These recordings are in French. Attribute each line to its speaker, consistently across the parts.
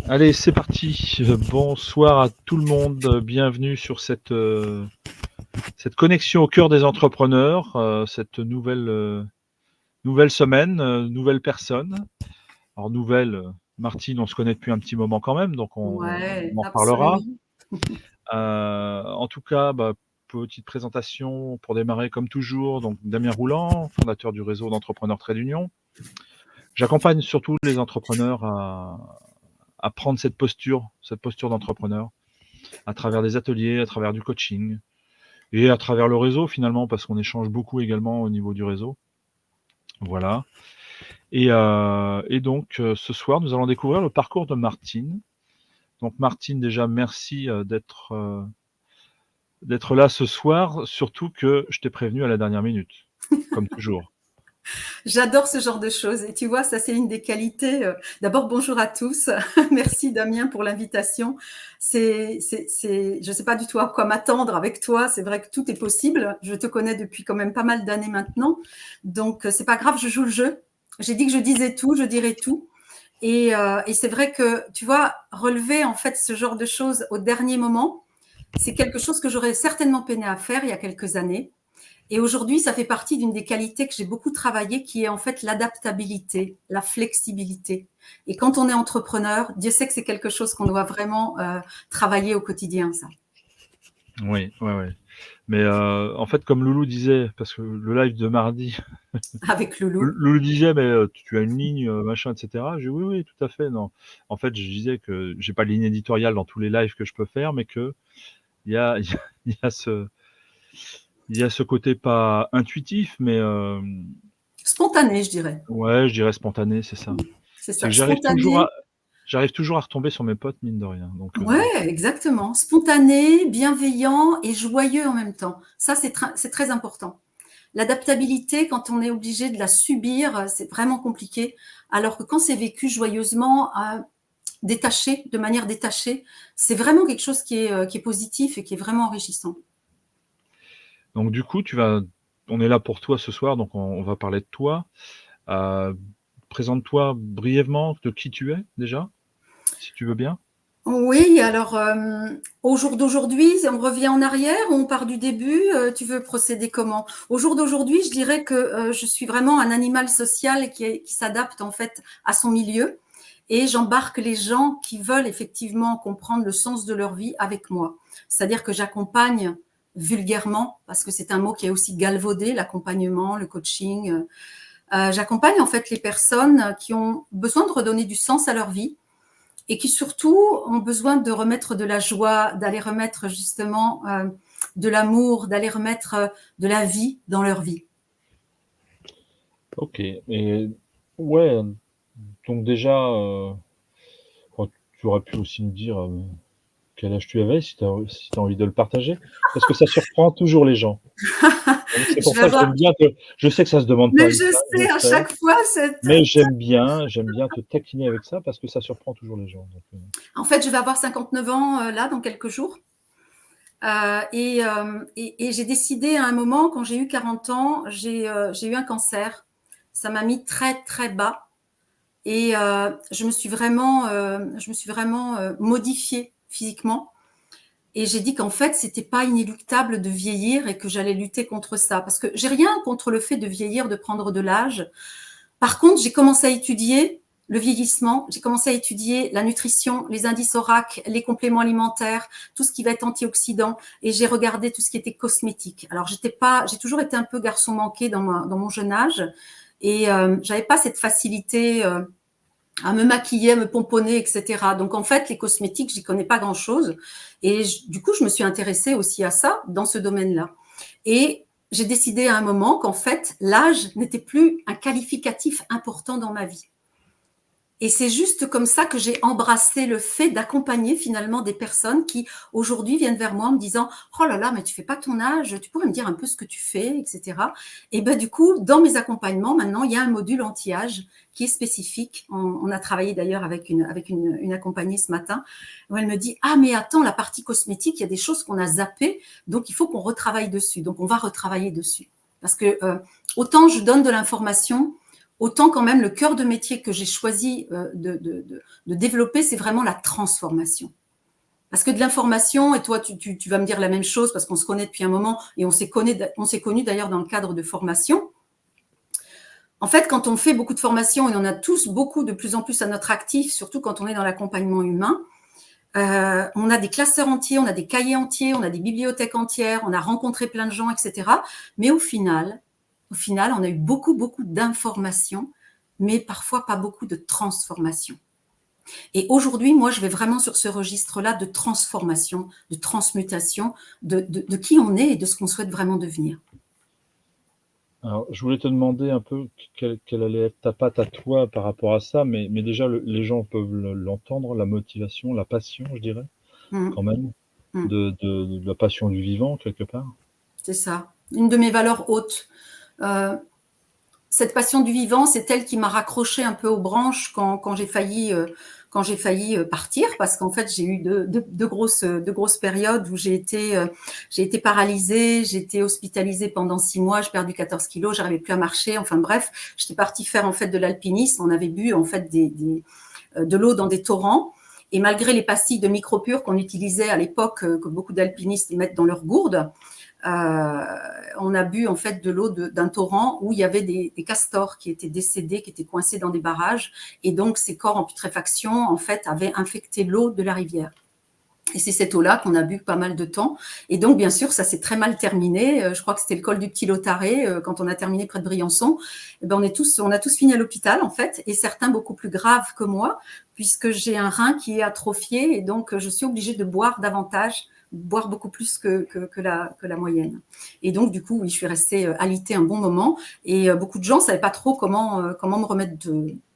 Speaker 1: Allez, c'est parti. Bonsoir à tout le monde. Bienvenue sur cette connexion au cœur des entrepreneurs, cette nouvelle semaine, nouvelle personne. Alors nouvelle, Martine, on se connaît depuis un petit moment quand même, donc
Speaker 2: Ouais,
Speaker 1: on en reparlera.
Speaker 2: absolument.
Speaker 1: En tout cas, petite présentation pour démarrer comme toujours. Donc Damien Rouland, fondateur du réseau d'entrepreneurs Trait d'Union. J'accompagne surtout les entrepreneurs à prendre cette posture d'entrepreneur, à travers des ateliers, à travers du coaching et à travers le réseau finalement, parce qu'on échange beaucoup également au niveau du réseau. Voilà. Et donc, ce soir, nous allons découvrir le parcours de Martine. Donc Martine, déjà merci d'être là ce soir, surtout que je t'ai prévenu à la dernière minute, comme toujours.
Speaker 2: J'adore ce genre de choses. Et tu vois, ça, c'est une des qualités. D'abord, bonjour à tous. Merci, Damien, pour l'invitation. Je ne sais pas du tout à quoi m'attendre avec toi. C'est vrai que tout est possible. Je te connais depuis quand même pas mal d'années maintenant. Donc, c'est pas grave, je joue le jeu. J'ai dit que je disais tout, je dirais tout. Et c'est vrai que, tu vois, relever en fait ce genre de choses au dernier moment, c'est quelque chose que j'aurais certainement peiné à faire il y a quelques années. Et aujourd'hui, ça fait partie d'une des qualités que j'ai beaucoup travaillé, qui est en fait l'adaptabilité, la flexibilité. Et quand on est entrepreneur, Dieu sait que c'est quelque chose qu'on doit vraiment travailler au quotidien, ça.
Speaker 1: Oui, ouais, ouais. Mais en fait, comme Loulou disait, parce que le live de mardi,
Speaker 2: Avec Loulou.
Speaker 1: Loulou disait, mais tu as une ligne, machin, etc. J'ai dit, oui, oui, tout à fait. Non. En fait, je disais que j'ai pas de ligne éditoriale dans tous les lives que je peux faire, mais que il y a, il y a, il y a ce, il y a ce côté pas intuitif, mais
Speaker 2: Spontané, je dirais.
Speaker 1: ouais, je dirais spontané, c'est ça.
Speaker 2: C'est
Speaker 1: C'est
Speaker 2: ça,
Speaker 1: que
Speaker 2: spontané.
Speaker 1: j'arrive toujours à retomber sur mes potes, mine de rien. Donc,
Speaker 2: Ouais, exactement. Spontané, bienveillant et joyeux en même temps. Ça, c'est très important. L'adaptabilité, quand on est obligé de la subir, c'est vraiment compliqué. Alors que quand c'est vécu joyeusement, détaché, de manière détachée, c'est vraiment quelque chose qui est positif et qui est vraiment enrichissant.
Speaker 1: donc du coup, on est là pour toi ce soir, donc on va parler de toi. Euh, Présente-toi brièvement de qui tu es déjà, si tu veux bien.
Speaker 2: Oui, alors au jour d'aujourd'hui, on revient en arrière ou on part du début, tu veux procéder comment? Au jour d'aujourd'hui, je dirais que je suis vraiment un animal social qui s'adapte en fait à son milieu et j'embarque les gens qui veulent effectivement comprendre le sens de leur vie avec moi. C'est-à-dire que j'accompagne vulgairement, parce que c'est un mot qui est aussi galvaudé, l'accompagnement, le coaching. J'accompagne en fait les personnes qui ont besoin de redonner du sens à leur vie et qui surtout ont besoin de remettre de la joie, d'aller remettre justement de l'amour, d'aller remettre de la vie dans leur vie.
Speaker 1: Ok. Et ouais, donc déjà, tu aurais pu aussi me dire quel âge tu avais, si tu as envie de le partager, parce que ça surprend toujours les gens. Donc c'est
Speaker 2: Je
Speaker 1: pour
Speaker 2: vais
Speaker 1: ça que
Speaker 2: avoir,
Speaker 1: j'aime bien je sais que ça se demande pas
Speaker 2: mais
Speaker 1: une
Speaker 2: je
Speaker 1: page, je
Speaker 2: sais à
Speaker 1: sais,
Speaker 2: chaque fois cette.
Speaker 1: mais j'aime bien te taquiner avec ça parce que ça surprend toujours les gens. Donc,
Speaker 2: En fait, je vais avoir 59 ans là dans quelques jours. Et j'ai décidé à un moment, quand j'ai eu 40 ans, j'ai eu un cancer. Ça m'a mis très très bas et je me suis vraiment modifiée physiquement. Et j'ai dit qu'en fait, c'était pas inéluctable de vieillir et que j'allais lutter contre ça. Parce que j'ai rien contre le fait de vieillir, de prendre de l'âge. Par contre, j'ai commencé à étudier le vieillissement, j'ai commencé à étudier la nutrition, les indices ORAC, les compléments alimentaires, tout ce qui va être antioxydant, et j'ai regardé tout ce qui était cosmétique. Alors, j'ai toujours été un peu garçon manqué dans mon jeune âge, et j'avais pas cette facilité à me maquiller, à me pomponner, etc. Donc en fait, les cosmétiques, j'y connais pas grand-chose. Et du coup, je me suis intéressée aussi à ça dans ce domaine-là. Et j'ai décidé à un moment qu'en fait, l'âge n'était plus un qualificatif important dans ma vie. Et c'est juste comme ça que j'ai embrassé le fait d'accompagner finalement des personnes qui aujourd'hui viennent vers moi en me disant « Oh là là, mais tu fais pas ton âge, tu pourrais me dire un peu ce que tu fais, etc. » Et ben du coup, dans mes accompagnements, maintenant, il y a un module anti-âge qui est spécifique. On a travaillé d'ailleurs avec une accompagnée ce matin où elle me dit « Ah mais attends, la partie cosmétique, il y a des choses qu'on a zappées, donc il faut qu'on retravaille dessus. » Donc on va retravailler dessus. Parce que autant je donne de l'information, autant quand même le cœur de métier que j'ai choisi de développer, c'est vraiment la transformation. Parce que de l'information, et toi tu vas me dire la même chose parce qu'on se connaît depuis un moment et on s'est connus d'ailleurs dans le cadre de formation. En fait, quand on fait beaucoup de formations, et on en a tous beaucoup de plus en plus à notre actif, surtout quand on est dans l'accompagnement humain, on a des classeurs entiers, on a des cahiers entiers, on a des bibliothèques entières, on a rencontré plein de gens, etc. Mais au final, on a eu beaucoup d'informations, mais parfois pas beaucoup de transformation. Et aujourd'hui, moi, je vais vraiment sur ce registre-là de transformation, de transmutation, de qui on est et de ce qu'on souhaite vraiment devenir.
Speaker 1: Alors, je voulais te demander un peu quelle allait être ta patte à toi par rapport à ça, mais déjà, les gens peuvent l'entendre, la motivation, la passion, je dirais, quand même, de la passion du vivant, quelque part.
Speaker 2: C'est ça. Une de mes valeurs hautes. Cette passion du vivant, c'est elle qui m'a raccroché un peu aux branches quand j'ai failli partir, parce qu'en fait j'ai eu de grosses périodes où j'ai été paralysée, j'ai été hospitalisée pendant 6 mois, j'ai perdu 14 kilos, j'arrivais plus à marcher, enfin bref, j'étais partie faire en fait de l'alpinisme, on avait bu en fait de l'eau dans des torrents. Et malgré les pastilles de micropure qu'on utilisait à l'époque, que beaucoup d'alpinistes y mettent dans leur gourde, on a bu en fait de l'eau d'un torrent où il y avait des castors qui étaient décédés, qui étaient coincés dans des barrages, et donc ces corps en putréfaction en fait avaient infecté l'eau de la rivière. Et c'est cette eau-là qu'on a bu pas mal de temps. Et donc, bien sûr, ça s'est très mal terminé. Je crois que c'était le col du Petit Lotaré, quand on a terminé près de Briançon. Eh ben, on a tous fini à l'hôpital, en fait, et certains beaucoup plus graves que moi, puisque j'ai un rein qui est atrophié, et donc je suis obligée de boire davantage, boire beaucoup plus que la moyenne. Et donc, du coup, oui, je suis restée alitée un bon moment, et beaucoup de gens ne savaient pas trop comment me remettre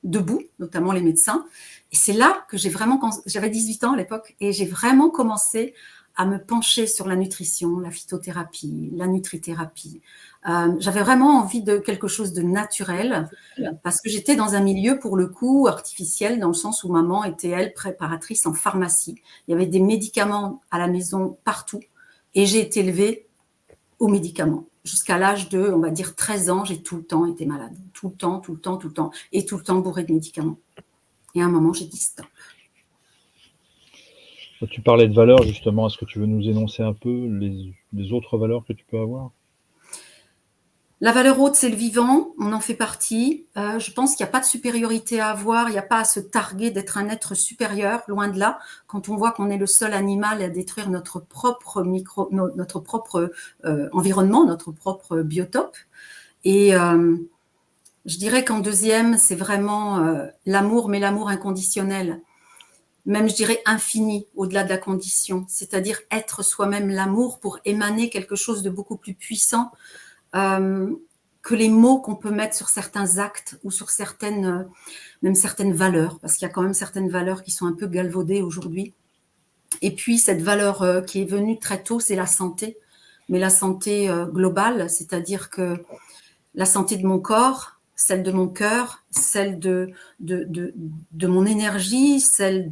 Speaker 2: debout, notamment les médecins. Et c'est là que j'avais 18 ans à l'époque, et j'ai vraiment commencé à me pencher sur la nutrition, la phytothérapie, la nutrithérapie. J'avais vraiment envie de quelque chose de naturel, parce que j'étais dans un milieu, pour le coup, artificiel, dans le sens où maman était, elle, préparatrice en pharmacie. Il y avait des médicaments à la maison partout, et j'ai été élevée aux médicaments. Jusqu'à l'âge de, on va dire, 13 ans, j'ai tout le temps été malade. Tout le temps, et tout le temps bourrée de médicaments. Et à un moment, j'ai dit stop.
Speaker 1: Tu parlais de valeurs, justement. Est-ce que tu veux nous énoncer un peu les autres valeurs que tu peux avoir?
Speaker 2: La valeur haute, c'est le vivant, on en fait partie. Je pense qu'il n'y a pas de supériorité à avoir, il n'y a pas à se targuer d'être un être supérieur, loin de là. Quand on voit qu'on est le seul animal à détruire notre propre environnement, notre propre biotope. Et je dirais qu'en deuxième, c'est vraiment l'amour, mais l'amour inconditionnel. Même, je dirais, infini, au-delà de la condition. C'est-à-dire être soi-même l'amour pour émaner quelque chose de beaucoup plus puissant que les mots qu'on peut mettre sur certains actes ou sur même certaines valeurs, parce qu'il y a quand même certaines valeurs qui sont un peu galvaudées aujourd'hui. Et puis, cette valeur qui est venue très tôt, c'est la santé, mais la santé globale, c'est-à-dire que la santé de mon corps, celle de mon cœur, celle de mon énergie, celle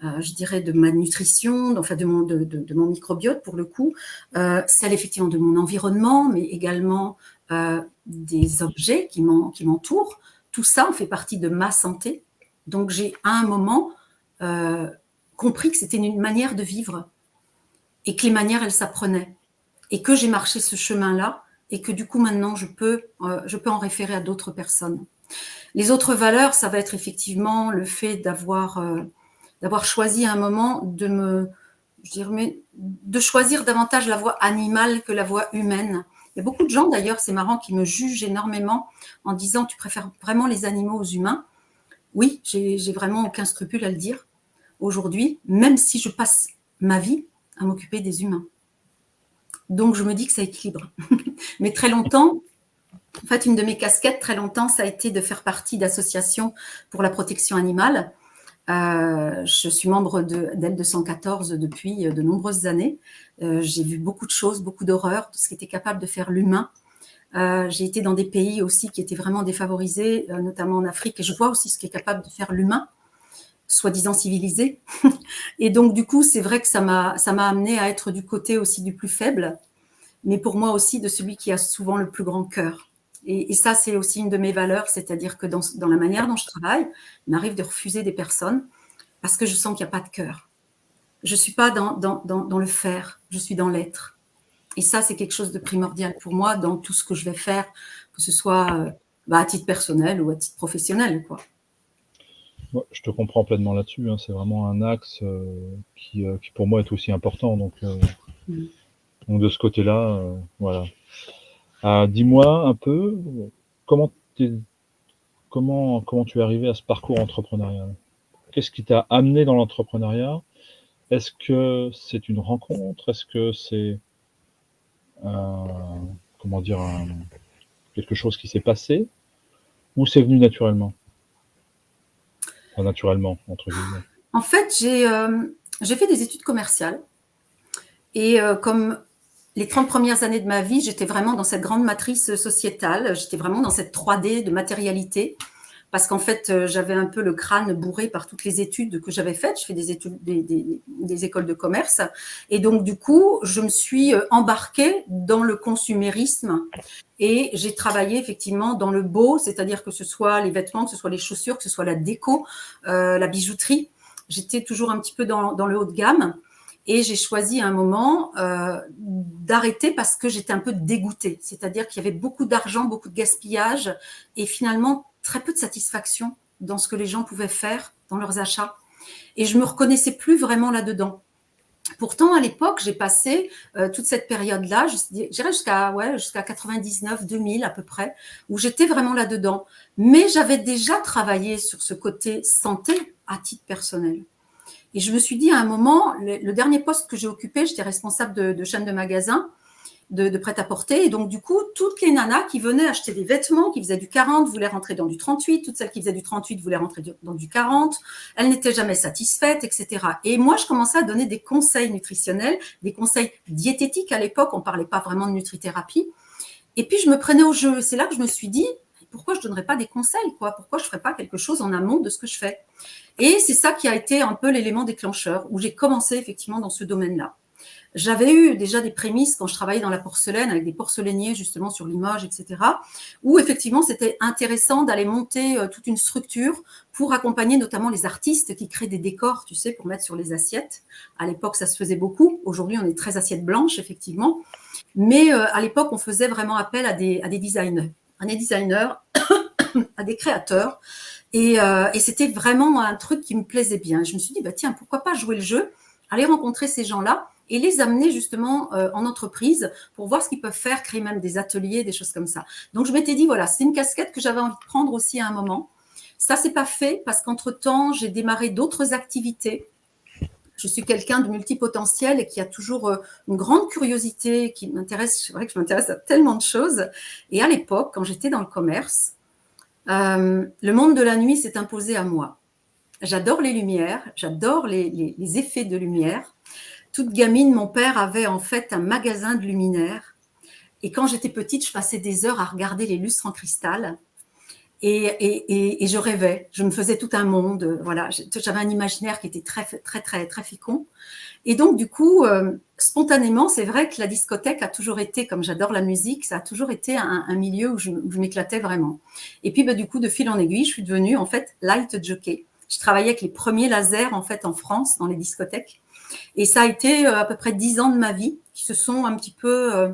Speaker 2: je dirais, de ma nutrition, enfin de mon microbiote pour le coup, celle effectivement de mon environnement, mais également des objets qui m'entourent. Tout ça en fait partie de ma santé. Donc j'ai à un moment compris que c'était une manière de vivre et que les manières, elles s'apprenaient. Et que j'ai marché ce chemin-là et que du coup maintenant je peux en référer à d'autres personnes. Les autres valeurs, ça va être effectivement le fait d'avoir choisi à un moment de choisir davantage la voie animale que la voie humaine. Il y a beaucoup de gens d'ailleurs, c'est marrant, qui me jugent énormément en disant tu préfères vraiment les animaux aux humains. Oui, j'ai vraiment aucun scrupule à le dire aujourd'hui, même si je passe ma vie à m'occuper des humains. Donc je me dis que ça équilibre. Mais très longtemps, en fait, une de mes casquettes, très longtemps, ça a été de faire partie d'associations pour la protection animale. Je suis membre d'Aide 214 depuis de nombreuses années. J'ai vu beaucoup de choses, beaucoup d'horreurs, de ce qu'était capable de faire l'humain. J'ai été dans des pays aussi qui étaient vraiment défavorisés, notamment en Afrique, et je vois aussi ce qu'est capable de faire l'humain, soi-disant civilisé. Et donc, du coup, c'est vrai que ça m'a amené à être du côté aussi du plus faible, mais pour moi aussi de celui qui a souvent le plus grand cœur. Et ça, c'est aussi une de mes valeurs, c'est-à-dire que dans la manière dont je travaille, il m'arrive de refuser des personnes parce que je sens qu'il n'y a pas de cœur. Je ne suis pas dans le faire, je suis dans l'être. Et ça, c'est quelque chose de primordial pour moi dans tout ce que je vais faire, que ce soit à titre personnel ou à titre professionnel, quoi.
Speaker 1: Ouais, je te comprends pleinement là-dessus, hein. C'est vraiment un axe qui pour moi est aussi important. Donc de ce côté-là, voilà. Dis-moi un peu, comment tu es arrivé à ce parcours entrepreneurial? Qu'est-ce qui t'a amené dans l'entrepreneuriat? Est-ce que c'est une rencontre? Est-ce que c'est comment dire, quelque chose qui s'est passé? Ou c'est venu naturellement? Enfin, naturellement, entre guillemets.
Speaker 2: En fait, j'ai fait des études commerciales. Et comme les 30 premières années de ma vie, j'étais vraiment dans cette grande matrice sociétale, j'étais vraiment dans cette 3D de matérialité, parce qu'en fait, j'avais un peu le crâne bourré par toutes les études que j'avais faites. Je fais des études, des écoles de commerce. Et donc, du coup, je me suis embarquée dans le consumérisme et j'ai travaillé effectivement dans le beau, c'est-à-dire que ce soit les vêtements, que ce soit les chaussures, que ce soit la déco, la bijouterie. J'étais toujours un petit peu dans le haut de gamme. Et j'ai choisi à un moment d'arrêter parce que j'étais un peu dégoûtée. C'est-à-dire qu'il y avait beaucoup d'argent, beaucoup de gaspillage et finalement très peu de satisfaction dans ce que les gens pouvaient faire dans leurs achats. Et je me reconnaissais plus vraiment là-dedans. Pourtant, à l'époque, j'ai passé toute cette période-là, je dirais jusqu'à 99, 2000 à peu près, où j'étais vraiment là-dedans. Mais j'avais déjà travaillé sur ce côté santé à titre personnel. Et je me suis dit à un moment, le dernier poste que j'ai occupé, j'étais responsable de chaîne de magasins, de prêt-à-porter. Et donc, du coup, toutes les nanas qui venaient acheter des vêtements, qui faisaient du 40, voulaient rentrer dans du 38. Toutes celles qui faisaient du 38 voulaient rentrer dans du 40. Elles n'étaient jamais satisfaites, etc. Et moi, je commençais à donner des conseils nutritionnels, des conseils diététiques. À l'époque, on ne parlait pas vraiment de nutrithérapie. Et puis, je me prenais au jeu. C'est là que je me suis dit, pourquoi je ne donnerais pas des conseils, quoi? Pourquoi je ne ferais pas quelque chose en amont de ce que je fais? Et c'est ça qui a été un peu l'élément déclencheur, où j'ai commencé effectivement dans ce domaine-là. J'avais eu déjà des prémices quand je travaillais dans la porcelaine, avec des porcelainiers justement sur Limoges, etc., où effectivement c'était intéressant d'aller monter toute une structure pour accompagner notamment les artistes qui créent des décors, tu sais, pour mettre sur les assiettes. À l'époque, ça se faisait beaucoup. Aujourd'hui, on est très assiette blanche, effectivement. Mais à l'époque, on faisait vraiment appel à des designers, à des créateurs. Et c'était vraiment un truc qui me plaisait bien. Je me suis dit, tiens, pourquoi pas jouer le jeu, aller rencontrer ces gens-là et les amener justement en entreprise pour voir ce qu'ils peuvent faire, créer même des ateliers, des choses comme ça. Donc, je m'étais dit, voilà, c'est une casquette que j'avais envie de prendre aussi à un moment. Ça, c'est pas fait parce qu'entre-temps, j'ai démarré d'autres activités. Je suis quelqu'un de multipotentiel et qui a toujours une grande curiosité qui m'intéresse. C'est vrai que je m'intéresse à tellement de choses. Et à l'époque, quand j'étais dans le commerce, le monde de la nuit s'est imposé à moi. J'adore les lumières, j'adore les effets de lumière. Toute gamine, mon père avait en fait un magasin de luminaires. Et quand j'étais petite, je passais des heures à regarder les lustres en cristal. Et je rêvais, je me faisais tout un monde. Voilà, j'avais un imaginaire qui était très, très, très, très fécond. Et donc, du coup, spontanément, c'est vrai que la discothèque a toujours été, comme j'adore la musique, ça a toujours été un milieu où je m'éclatais vraiment. Et puis, du coup, de fil en aiguille, je suis devenue, en fait, light jockey. Je travaillais avec les premiers lasers, en fait, en France, dans les discothèques. Et ça a été à peu près 10 ans de ma vie qui se sont un petit peu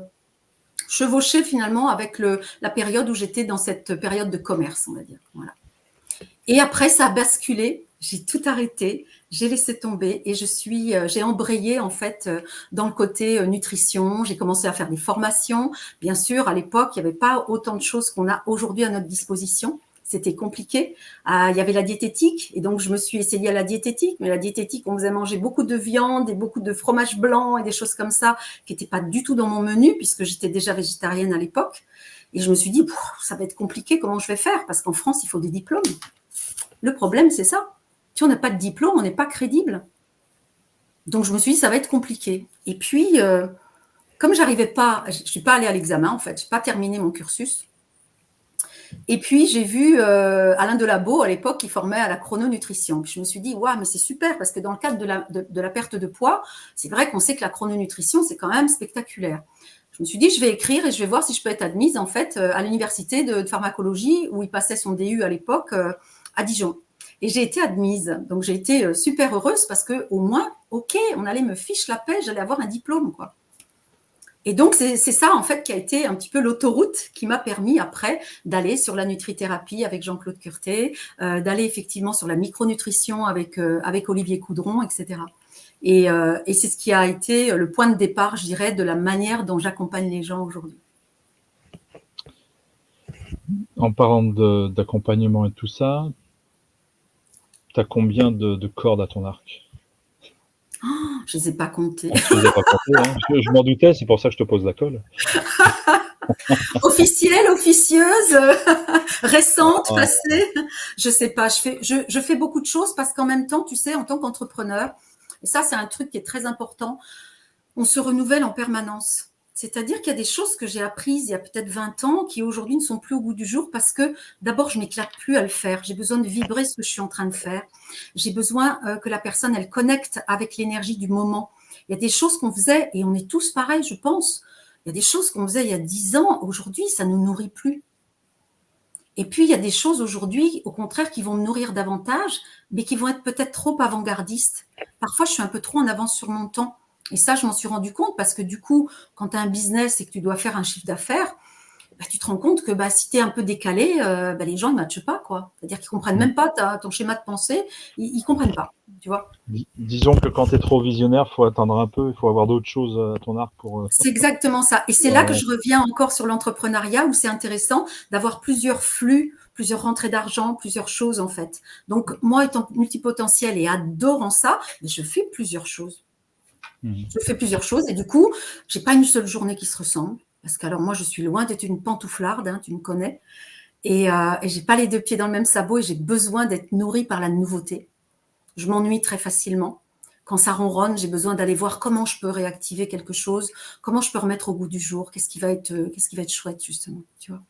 Speaker 2: chevauchés, finalement, avec la période où j'étais dans cette période de commerce, on va dire. Voilà. Et après, ça a basculé. J'ai tout arrêté, j'ai laissé tomber et j'ai embrayé en fait dans le côté nutrition. J'ai commencé à faire des formations. Bien sûr, à l'époque, il n'y avait pas autant de choses qu'on a aujourd'hui à notre disposition. C'était compliqué. Il y avait la diététique et donc je me suis essayée à la diététique. Mais la diététique, on faisait manger beaucoup de viande et beaucoup de fromage blanc et des choses comme ça qui n'étaient pas du tout dans mon menu puisque j'étais déjà végétarienne à l'époque. Et je me suis dit, ça va être compliqué, comment je vais faire? Parce qu'en France, il faut des diplômes. Le problème, c'est ça. Si on n'a pas de diplôme, on n'est pas crédible. Donc, je me suis dit, ça va être compliqué. Et puis, comme j'arrivais pas, je ne suis pas allée à l'examen, en fait, je n'ai pas terminé mon cursus. Et puis, j'ai vu Alain Delabo, à l'époque, qui formait à la chrononutrition. Puis je me suis dit, waouh, mais c'est super, parce que dans le cadre de la perte de poids, c'est vrai qu'on sait que la chrononutrition, c'est quand même spectaculaire. Je me suis dit, je vais écrire et je vais voir si je peux être admise en fait à l'université de pharmacologie où il passait son DU à l'époque à Dijon. Et j'ai été admise. Donc j'ai été super heureuse parce que au moins, ok, on allait me fiche la paix, j'allais avoir un diplôme, quoi. Et donc c'est ça en fait qui a été un petit peu l'autoroute qui m'a permis après d'aller sur la nutrithérapie avec Jean-Claude Curtet, d'aller effectivement sur la micronutrition avec Olivier Coudron, etc. Et c'est ce qui a été le point de départ, je dirais, de la manière dont j'accompagne les gens aujourd'hui.
Speaker 1: En parlant d'accompagnement et tout ça, tu as combien de cordes à ton arc?
Speaker 2: Je ne les ai pas comptés.
Speaker 1: Je les ai pas comptées, hein. Je m'en doutais, c'est pour ça que je te pose la colle.
Speaker 2: Officielle, officieuse, récente, passée, je sais pas. Je fais beaucoup de choses parce qu'en même temps, tu sais, en tant qu'entrepreneur, et ça c'est un truc qui est très important, on se renouvelle en permanence. C'est-à-dire qu'il y a des choses que j'ai apprises il y a peut-être 20 ans qui aujourd'hui ne sont plus au goût du jour parce que d'abord, je m'éclate plus à le faire. J'ai besoin de vibrer ce que je suis en train de faire. J'ai besoin que la personne, elle connecte avec l'énergie du moment. Il y a des choses qu'on faisait, et on est tous pareils, je pense. Il y a des choses qu'on faisait il y a 10 ans. Aujourd'hui, ça ne nous nourrit plus. Et puis, il y a des choses aujourd'hui, au contraire, qui vont me nourrir davantage, mais qui vont être peut-être trop avant-gardistes. Parfois, je suis un peu trop en avance sur mon temps. Et ça, je m'en suis rendu compte parce que du coup, quand tu as un business et que tu dois faire un chiffre d'affaires, tu te rends compte que si tu es un peu décalé, les gens ne matchent pas, quoi. C'est-à-dire qu'ils ne comprennent même pas ton schéma de pensée. Ils ne comprennent pas, tu vois.
Speaker 1: Disons que quand tu es trop visionnaire, il faut attendre un peu, il faut avoir d'autres choses à ton arc pour...
Speaker 2: C'est exactement ça. Et c'est là que je reviens encore sur l'entrepreneuriat où c'est intéressant d'avoir plusieurs flux, plusieurs rentrées d'argent, plusieurs choses en fait. Donc moi, étant multipotentiel et adorant ça, je fais plusieurs choses. Je fais plusieurs choses et du coup, j'ai pas une seule journée qui se ressemble. Parce que alors moi, je suis loin d'être une pantouflarde, hein, tu me connais. Et j'ai pas les deux pieds dans le même sabot et j'ai besoin d'être nourrie par la nouveauté. Je m'ennuie très facilement. Quand ça ronronne, j'ai besoin d'aller voir comment je peux réactiver quelque chose, comment je peux remettre au goût du jour, qu'est-ce qui va être chouette justement, tu vois.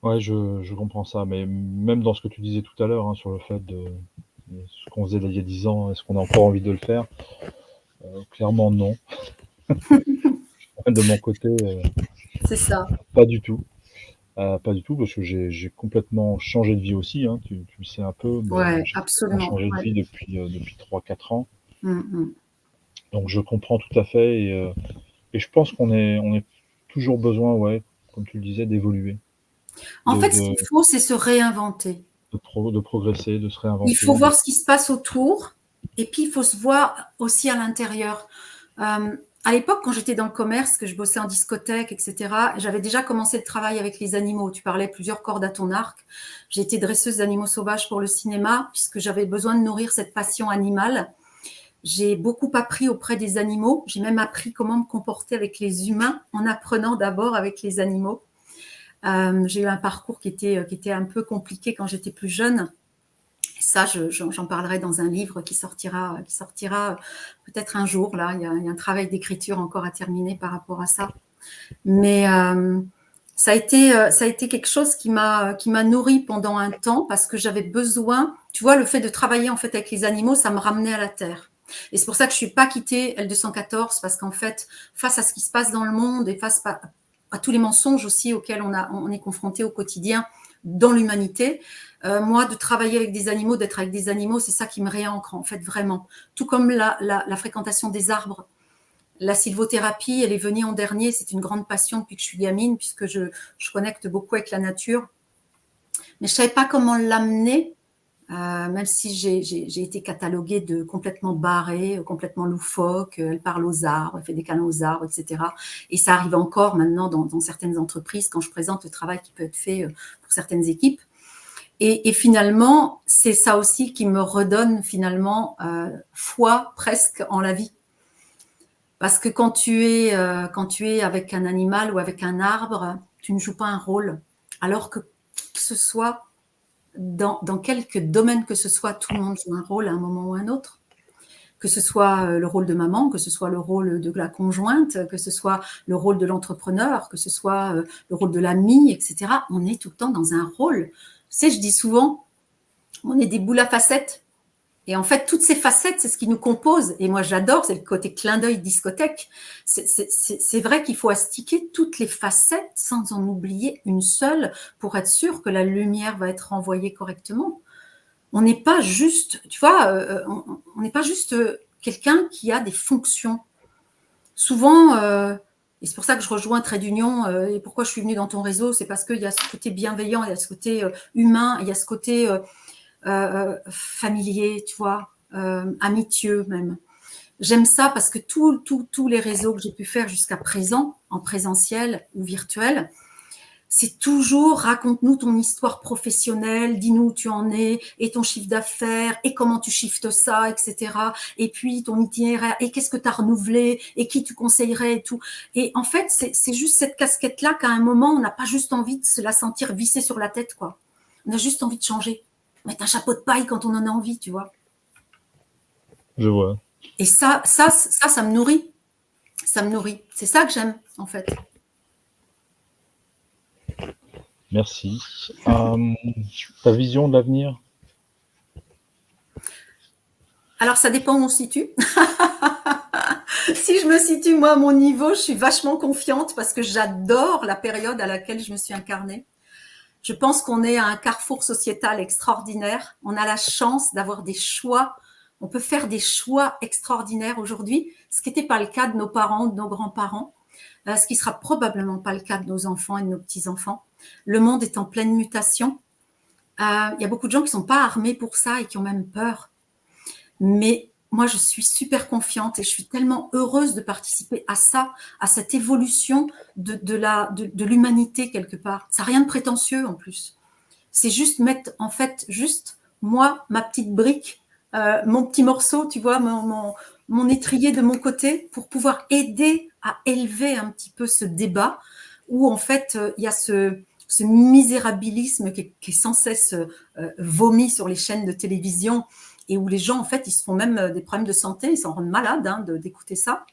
Speaker 1: Ouais, je comprends ça, mais même dans ce que tu disais tout à l'heure, hein, sur le fait de ce qu'on faisait il y a 10 ans, est-ce qu'on a encore envie de le faire? Clairement non. De mon côté,
Speaker 2: c'est ça.
Speaker 1: Pas du tout. Pas du tout, parce que j'ai complètement changé de vie aussi, hein, tu le sais un peu.
Speaker 2: Ouais,
Speaker 1: J'ai
Speaker 2: absolument.
Speaker 1: changé de vie depuis 3-4 ans.
Speaker 2: Mm-hmm.
Speaker 1: Donc je comprends tout à fait et je pense qu'on est toujours besoin, ouais, comme tu le disais, d'évoluer.
Speaker 2: En fait, ce qu'il faut, c'est se réinventer.
Speaker 1: De progresser, de se réinventer.
Speaker 2: Il faut voir ce qui se passe autour et puis il faut se voir aussi à l'intérieur. À l'époque, quand j'étais dans le commerce, que je bossais en discothèque, etc., j'avais déjà commencé le travail avec les animaux. Tu parlais plusieurs cordes à ton arc. J'ai été dresseuse d'animaux sauvages pour le cinéma, puisque j'avais besoin de nourrir cette passion animale. J'ai beaucoup appris auprès des animaux. J'ai même appris comment me comporter avec les humains en apprenant d'abord avec les animaux. J'ai eu un parcours qui était un peu compliqué quand j'étais plus jeune. Ça, j'en parlerai dans un livre qui sortira peut-être un jour. Là, il y a un travail d'écriture encore à terminer par rapport à ça. Mais ça a été quelque chose qui m'a nourri pendant un temps parce que j'avais besoin. Tu vois, le fait de travailler en fait avec les animaux, ça me ramenait à la terre. Et c'est pour ça que je suis pas quittée L214 parce qu'en fait, face à ce qui se passe dans le monde et face à tous les mensonges aussi auxquels on est confronté au quotidien dans l'humanité. Moi, de travailler avec des animaux, d'être avec des animaux, c'est ça qui me réancre, en fait, vraiment. Tout comme la fréquentation des arbres. La sylvothérapie, elle est venue en dernier. C'est une grande passion depuis que je suis gamine, puisque je connecte beaucoup avec la nature. Mais je ne savais pas comment l'amener, même si j'ai été cataloguée de complètement barrée, complètement loufoque. Elle parle aux arbres, elle fait des câlins aux arbres, etc. Et ça arrive encore maintenant dans certaines entreprises, quand je présente le travail qui peut être fait pour certaines équipes. Et finalement, c'est ça aussi qui me redonne finalement foi presque en la vie. Parce que quand tu es avec un animal ou avec un arbre, tu ne joues pas un rôle. Alors que ce soit dans quelque domaine que ce soit, tout le monde joue un rôle à un moment ou à un autre. Que ce soit le rôle de maman, que ce soit le rôle de la conjointe, que ce soit le rôle de l'entrepreneur, que ce soit le rôle de l'ami, etc. On est tout le temps dans un rôle. Tu sais, je dis souvent, on est des boules à facettes. Et en fait, toutes ces facettes, c'est ce qui nous compose. Et moi, j'adore, c'est le côté clin d'œil discothèque. C'est vrai qu'il faut astiquer toutes les facettes sans en oublier une seule pour être sûr que la lumière va être envoyée correctement. On n'est pas juste, tu vois, on n'est pas juste quelqu'un qui a des fonctions. Souvent, et c'est pour ça que je rejoins Trait d'Union, et pourquoi je suis venue dans ton réseau, c'est parce qu'il y a ce côté bienveillant, il y a ce côté humain, il y a ce côté familier, tu vois, amitieux même. J'aime ça parce que tous les réseaux que j'ai pu faire jusqu'à présent, en présentiel ou virtuel, c'est toujours raconte-nous ton histoire professionnelle, dis-nous où tu en es, et ton chiffre d'affaires, et comment tu shiftes ça, etc. Et puis ton itinéraire, et qu'est-ce que tu as renouvelé, et qui tu conseillerais, et tout. Et en fait, c'est juste cette casquette-là qu'à un moment, on n'a pas juste envie de se la sentir vissée sur la tête, quoi. On a juste envie de changer. Mettre un chapeau de paille quand on en a envie, tu vois.
Speaker 1: Je vois.
Speaker 2: Et ça me nourrit. Ça me nourrit. C'est ça que j'aime, en fait.
Speaker 1: Merci. Ta vision de l'avenir?
Speaker 2: Alors, ça dépend où on se situe. Si je me situe, moi, à mon niveau, je suis vachement confiante parce que j'adore la période à laquelle je me suis incarnée. Je pense qu'on est à un carrefour sociétal extraordinaire. On a la chance d'avoir des choix. On peut faire des choix extraordinaires aujourd'hui, ce qui n'était pas le cas de nos parents, de nos grands-parents, ce qui sera probablement pas le cas de nos enfants et de nos petits-enfants. Le monde est en pleine mutation. Il y a beaucoup de gens qui ne sont pas armés pour ça et qui ont même peur. Mais moi, je suis super confiante et je suis tellement heureuse de participer à ça, à cette évolution de l'humanité quelque part. Ça n'a rien de prétentieux en plus. C'est juste mettre, en fait, juste moi, ma petite brique, mon petit morceau, tu vois, mon étrier de mon côté pour pouvoir aider à élever un petit peu ce débat où, en fait, il y a ce misérabilisme qui est sans cesse vomi sur les chaînes de télévision et où les gens, en fait, ils se font même des problèmes de santé, ils s'en rendent malades d'écouter ça.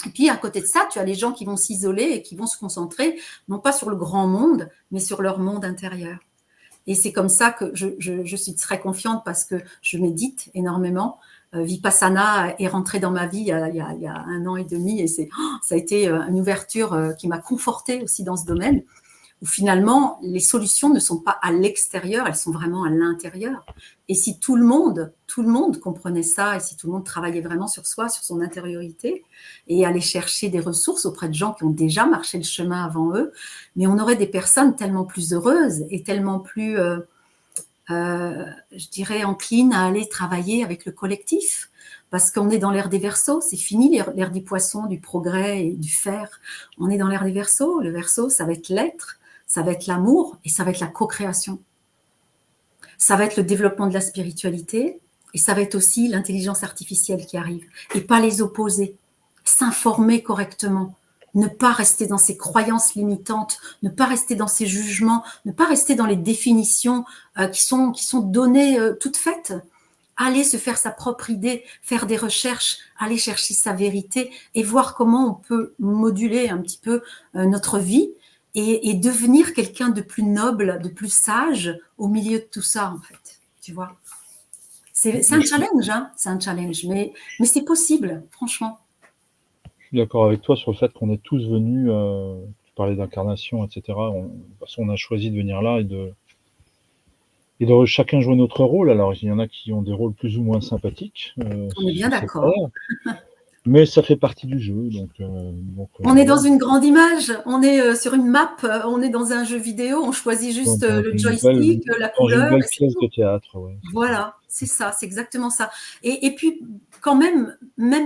Speaker 2: Et puis, à côté de ça, tu as les gens qui vont s'isoler et qui vont se concentrer, non pas sur le grand monde, mais sur leur monde intérieur. Et c'est comme ça que je suis très confiante parce que je médite énormément. Vipassana est rentré dans ma vie il y a 1 an et demi et ça a été une ouverture qui m'a confortée aussi dans ce domaine où finalement les solutions ne sont pas à l'extérieur, elles sont vraiment à l'intérieur. Et si tout le monde comprenait ça et si tout le monde travaillait vraiment sur soi, sur son intériorité et allait chercher des ressources auprès de gens qui ont déjà marché le chemin avant eux, mais on aurait des personnes tellement plus heureuses et tellement plus, je dirais, enclines à aller travailler avec le collectif. Parce qu'on est dans l'ère des Verseaux, c'est fini l'ère du poisson, du progrès et du faire. On est dans l'ère des Verseaux. Le Verseau, ça va être l'être, ça va être l'amour et ça va être la co-création. Ça va être le développement de la spiritualité et ça va être aussi l'intelligence artificielle qui arrive. Et pas les opposer. S'informer correctement. Ne pas rester dans ses croyances limitantes, ne pas rester dans ses jugements, ne pas rester dans les définitions qui sont données toutes faites. Aller se faire sa propre idée, faire des recherches, aller chercher sa vérité et voir comment on peut moduler un petit peu notre vie et devenir quelqu'un de plus noble, de plus sage au milieu de tout ça, en fait. Tu vois, c'est un challenge, hein, c'est un challenge, mais c'est possible, franchement.
Speaker 1: Je suis d'accord avec toi sur le fait qu'on est tous venus, tu parlais d'incarnation, etc. De toute façon, on a choisi de venir là et de chacun jouer notre rôle. Alors, il y en a qui ont des rôles plus ou moins sympathiques.
Speaker 2: On est bien d'accord.
Speaker 1: Mais ça fait partie du jeu. Donc
Speaker 2: on est dans une grande image, on est sur une map, on est dans un jeu vidéo, on choisit juste le joystick, la couleur.
Speaker 1: Dans une belle pièce de théâtre. Ouais,
Speaker 2: voilà, c'est ça, c'est exactement ça. Et puis, quand même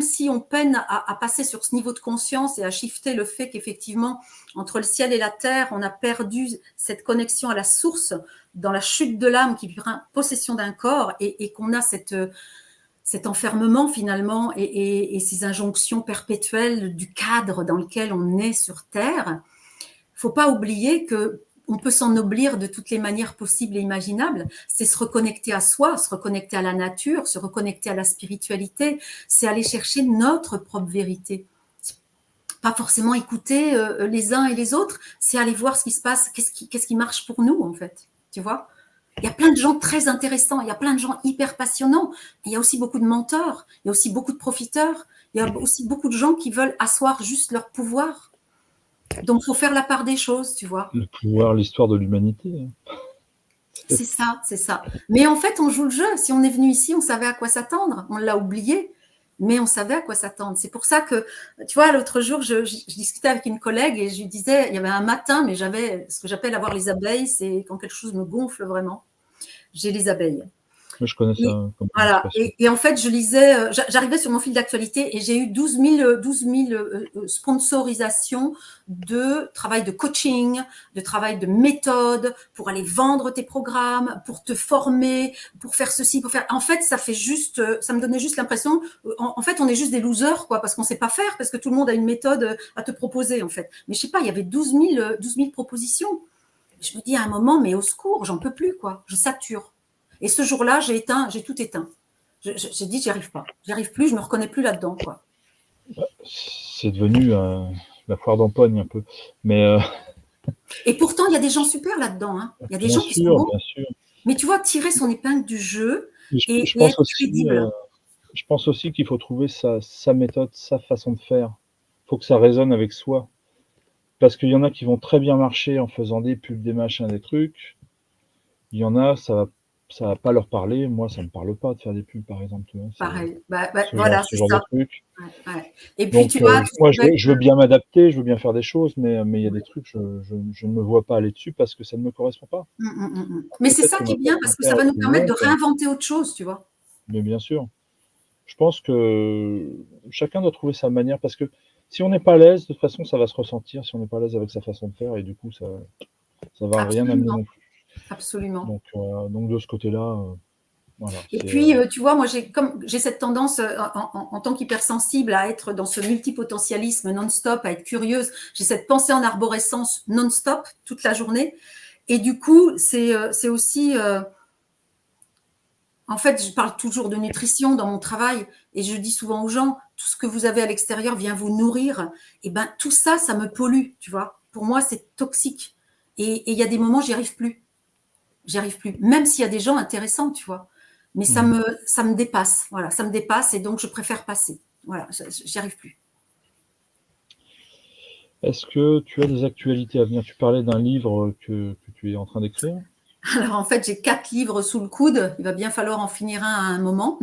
Speaker 2: si on peine à passer sur ce niveau de conscience et à shifter le fait qu'effectivement, entre le ciel et la terre, on a perdu cette connexion à la source dans la chute de l'âme qui prend possession d'un corps et qu'on a cet enfermement finalement et ces injonctions perpétuelles du cadre dans lequel on est sur Terre, il ne faut pas oublier qu'on peut s'ennoblir de toutes les manières possibles et imaginables. C'est se reconnecter à soi, se reconnecter à la nature, se reconnecter à la spiritualité, c'est aller chercher notre propre vérité. Pas forcément écouter les uns et les autres, c'est aller voir ce qui se passe, qu'est-ce qui marche pour nous en fait, tu vois ? Il y a plein de gens très intéressants, il y a plein de gens hyper passionnants. Il y a aussi beaucoup de menteurs, il y a aussi beaucoup de profiteurs, il y a aussi beaucoup de gens qui veulent asseoir juste leur pouvoir. Donc, il faut faire la part des choses, tu vois.
Speaker 1: Le pouvoir, l'histoire de l'humanité.
Speaker 2: C'est ça, c'est ça. Mais en fait, on joue le jeu. Si on est venu ici, on savait à quoi s'attendre. On l'a oublié, mais on savait à quoi s'attendre. C'est pour ça que, tu vois, l'autre jour, je discutais avec une collègue et je lui disais, il y avait un matin, mais j'avais ce que j'appelle avoir les abeilles, c'est quand quelque chose me gonfle vraiment. J'ai les abeilles.
Speaker 1: Moi, je connais ça
Speaker 2: Et,
Speaker 1: comme
Speaker 2: voilà.
Speaker 1: expression.
Speaker 2: Et en fait, je lisais, j'arrivais sur mon fil d'actualité et j'ai eu 12 000 sponsorisations de travail de coaching, de travail de méthode pour aller vendre tes programmes, pour te former, pour faire ceci, pour faire. En fait, ça fait juste, ça me donnait juste l'impression, en fait, on est juste des losers, quoi, parce qu'on sait pas faire, parce que tout le monde a une méthode à te proposer, en fait. Mais je sais pas, il y avait 12 000 propositions. Je me dis à un moment, mais au secours, j'en peux plus, quoi. Je sature. Et ce jour-là, j'ai tout éteint. J'ai dit, j'y arrive pas. J'y arrive plus, je me reconnais plus là-dedans, quoi.
Speaker 1: C'est devenu la foire d'empoigne un peu. Mais
Speaker 2: Et pourtant, il y a des gens super là-dedans, hein. Il y a des
Speaker 1: bien
Speaker 2: gens qui sont
Speaker 1: sûr,
Speaker 2: bons.
Speaker 1: bien sûr.
Speaker 2: Mais tu vois, tirer son épingle du jeu
Speaker 1: Je, je
Speaker 2: et
Speaker 1: pense
Speaker 2: être
Speaker 1: aussi,
Speaker 2: crédible.
Speaker 1: je pense aussi qu'il faut trouver sa méthode, sa façon de faire. Il faut que ça résonne avec soi. Parce qu'il y en a qui vont très bien marcher en faisant des pubs, des machins, des trucs. Il y en a, ça va pas leur parler. Moi, ça me parle pas de faire des pubs, par exemple. Tu vois,
Speaker 2: Pareil. Voilà,
Speaker 1: ce
Speaker 2: c'est
Speaker 1: genre de
Speaker 2: ça.
Speaker 1: truc.
Speaker 2: Ouais, ouais. Et puis,
Speaker 1: Donc,
Speaker 2: tu vois, tout ce
Speaker 1: moi,
Speaker 2: qui va être.
Speaker 1: je veux bien m'adapter, je veux bien faire des choses, mais il y a des trucs, je ne me vois pas aller dessus parce que ça ne me correspond pas.
Speaker 2: Mais c'est
Speaker 1: Peut-être
Speaker 2: ça
Speaker 1: que
Speaker 2: qui
Speaker 1: ma
Speaker 2: est bien,
Speaker 1: façon
Speaker 2: parce
Speaker 1: de
Speaker 2: que ça
Speaker 1: faire
Speaker 2: va
Speaker 1: est
Speaker 2: nous
Speaker 1: plus
Speaker 2: permettre de
Speaker 1: longue,
Speaker 2: réinventer autre chose, tu vois.
Speaker 1: mais bien sûr. Je pense que chacun doit trouver sa manière parce que si on n'est pas à l'aise, de toute façon, ça va se ressentir si on n'est pas à l'aise avec sa façon de faire et du coup, ça va rien amener
Speaker 2: Absolument,
Speaker 1: non plus.
Speaker 2: absolument.
Speaker 1: Donc de ce côté-là, voilà,
Speaker 2: Et
Speaker 1: c'est
Speaker 2: puis, tu vois, moi, j'ai cette tendance en tant qu'hypersensible à être dans ce multipotentialisme non-stop, à être curieuse. J'ai cette pensée en arborescence non-stop toute la journée. Et du coup, c'est aussi, en fait, je parle toujours de nutrition dans mon travail et je dis souvent aux gens, tout ce que vous avez à l'extérieur vient vous nourrir. Et ben, tout ça, ça me pollue, tu vois. Pour moi, c'est toxique. Et il y a des moments, j'y arrive plus. J'y arrive plus. Même s'il y a des gens intéressants, tu vois. Mais
Speaker 1: mmh.
Speaker 2: ça me dépasse. Voilà, ça me dépasse et donc je préfère passer. Voilà, j'y arrive plus.
Speaker 1: Est-ce que tu as des actualités à venir? Tu parlais d'un livre que tu es en train d'écrire?
Speaker 2: Alors en fait, j'ai 4 livres sous le coude. Il va bien falloir en finir un à un moment.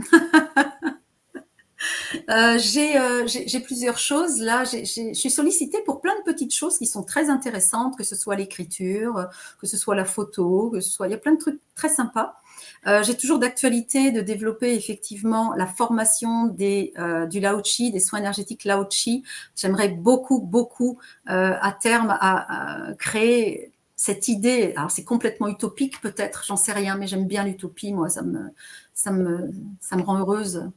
Speaker 2: J'ai plusieurs choses. Là, je suis sollicitée pour plein de petites choses qui sont très intéressantes, que ce soit l'écriture, que ce soit la photo, que ce soit. Il y a plein de trucs très sympas. J'ai toujours d'actualité de développer effectivement la formation du Lao Chi, des soins énergétiques Lao Chi. J'aimerais beaucoup, beaucoup à terme à créer cette idée. Alors c'est complètement utopique peut-être, j'en sais rien, mais j'aime bien l'utopie. Moi, ça me, ça me rend heureuse.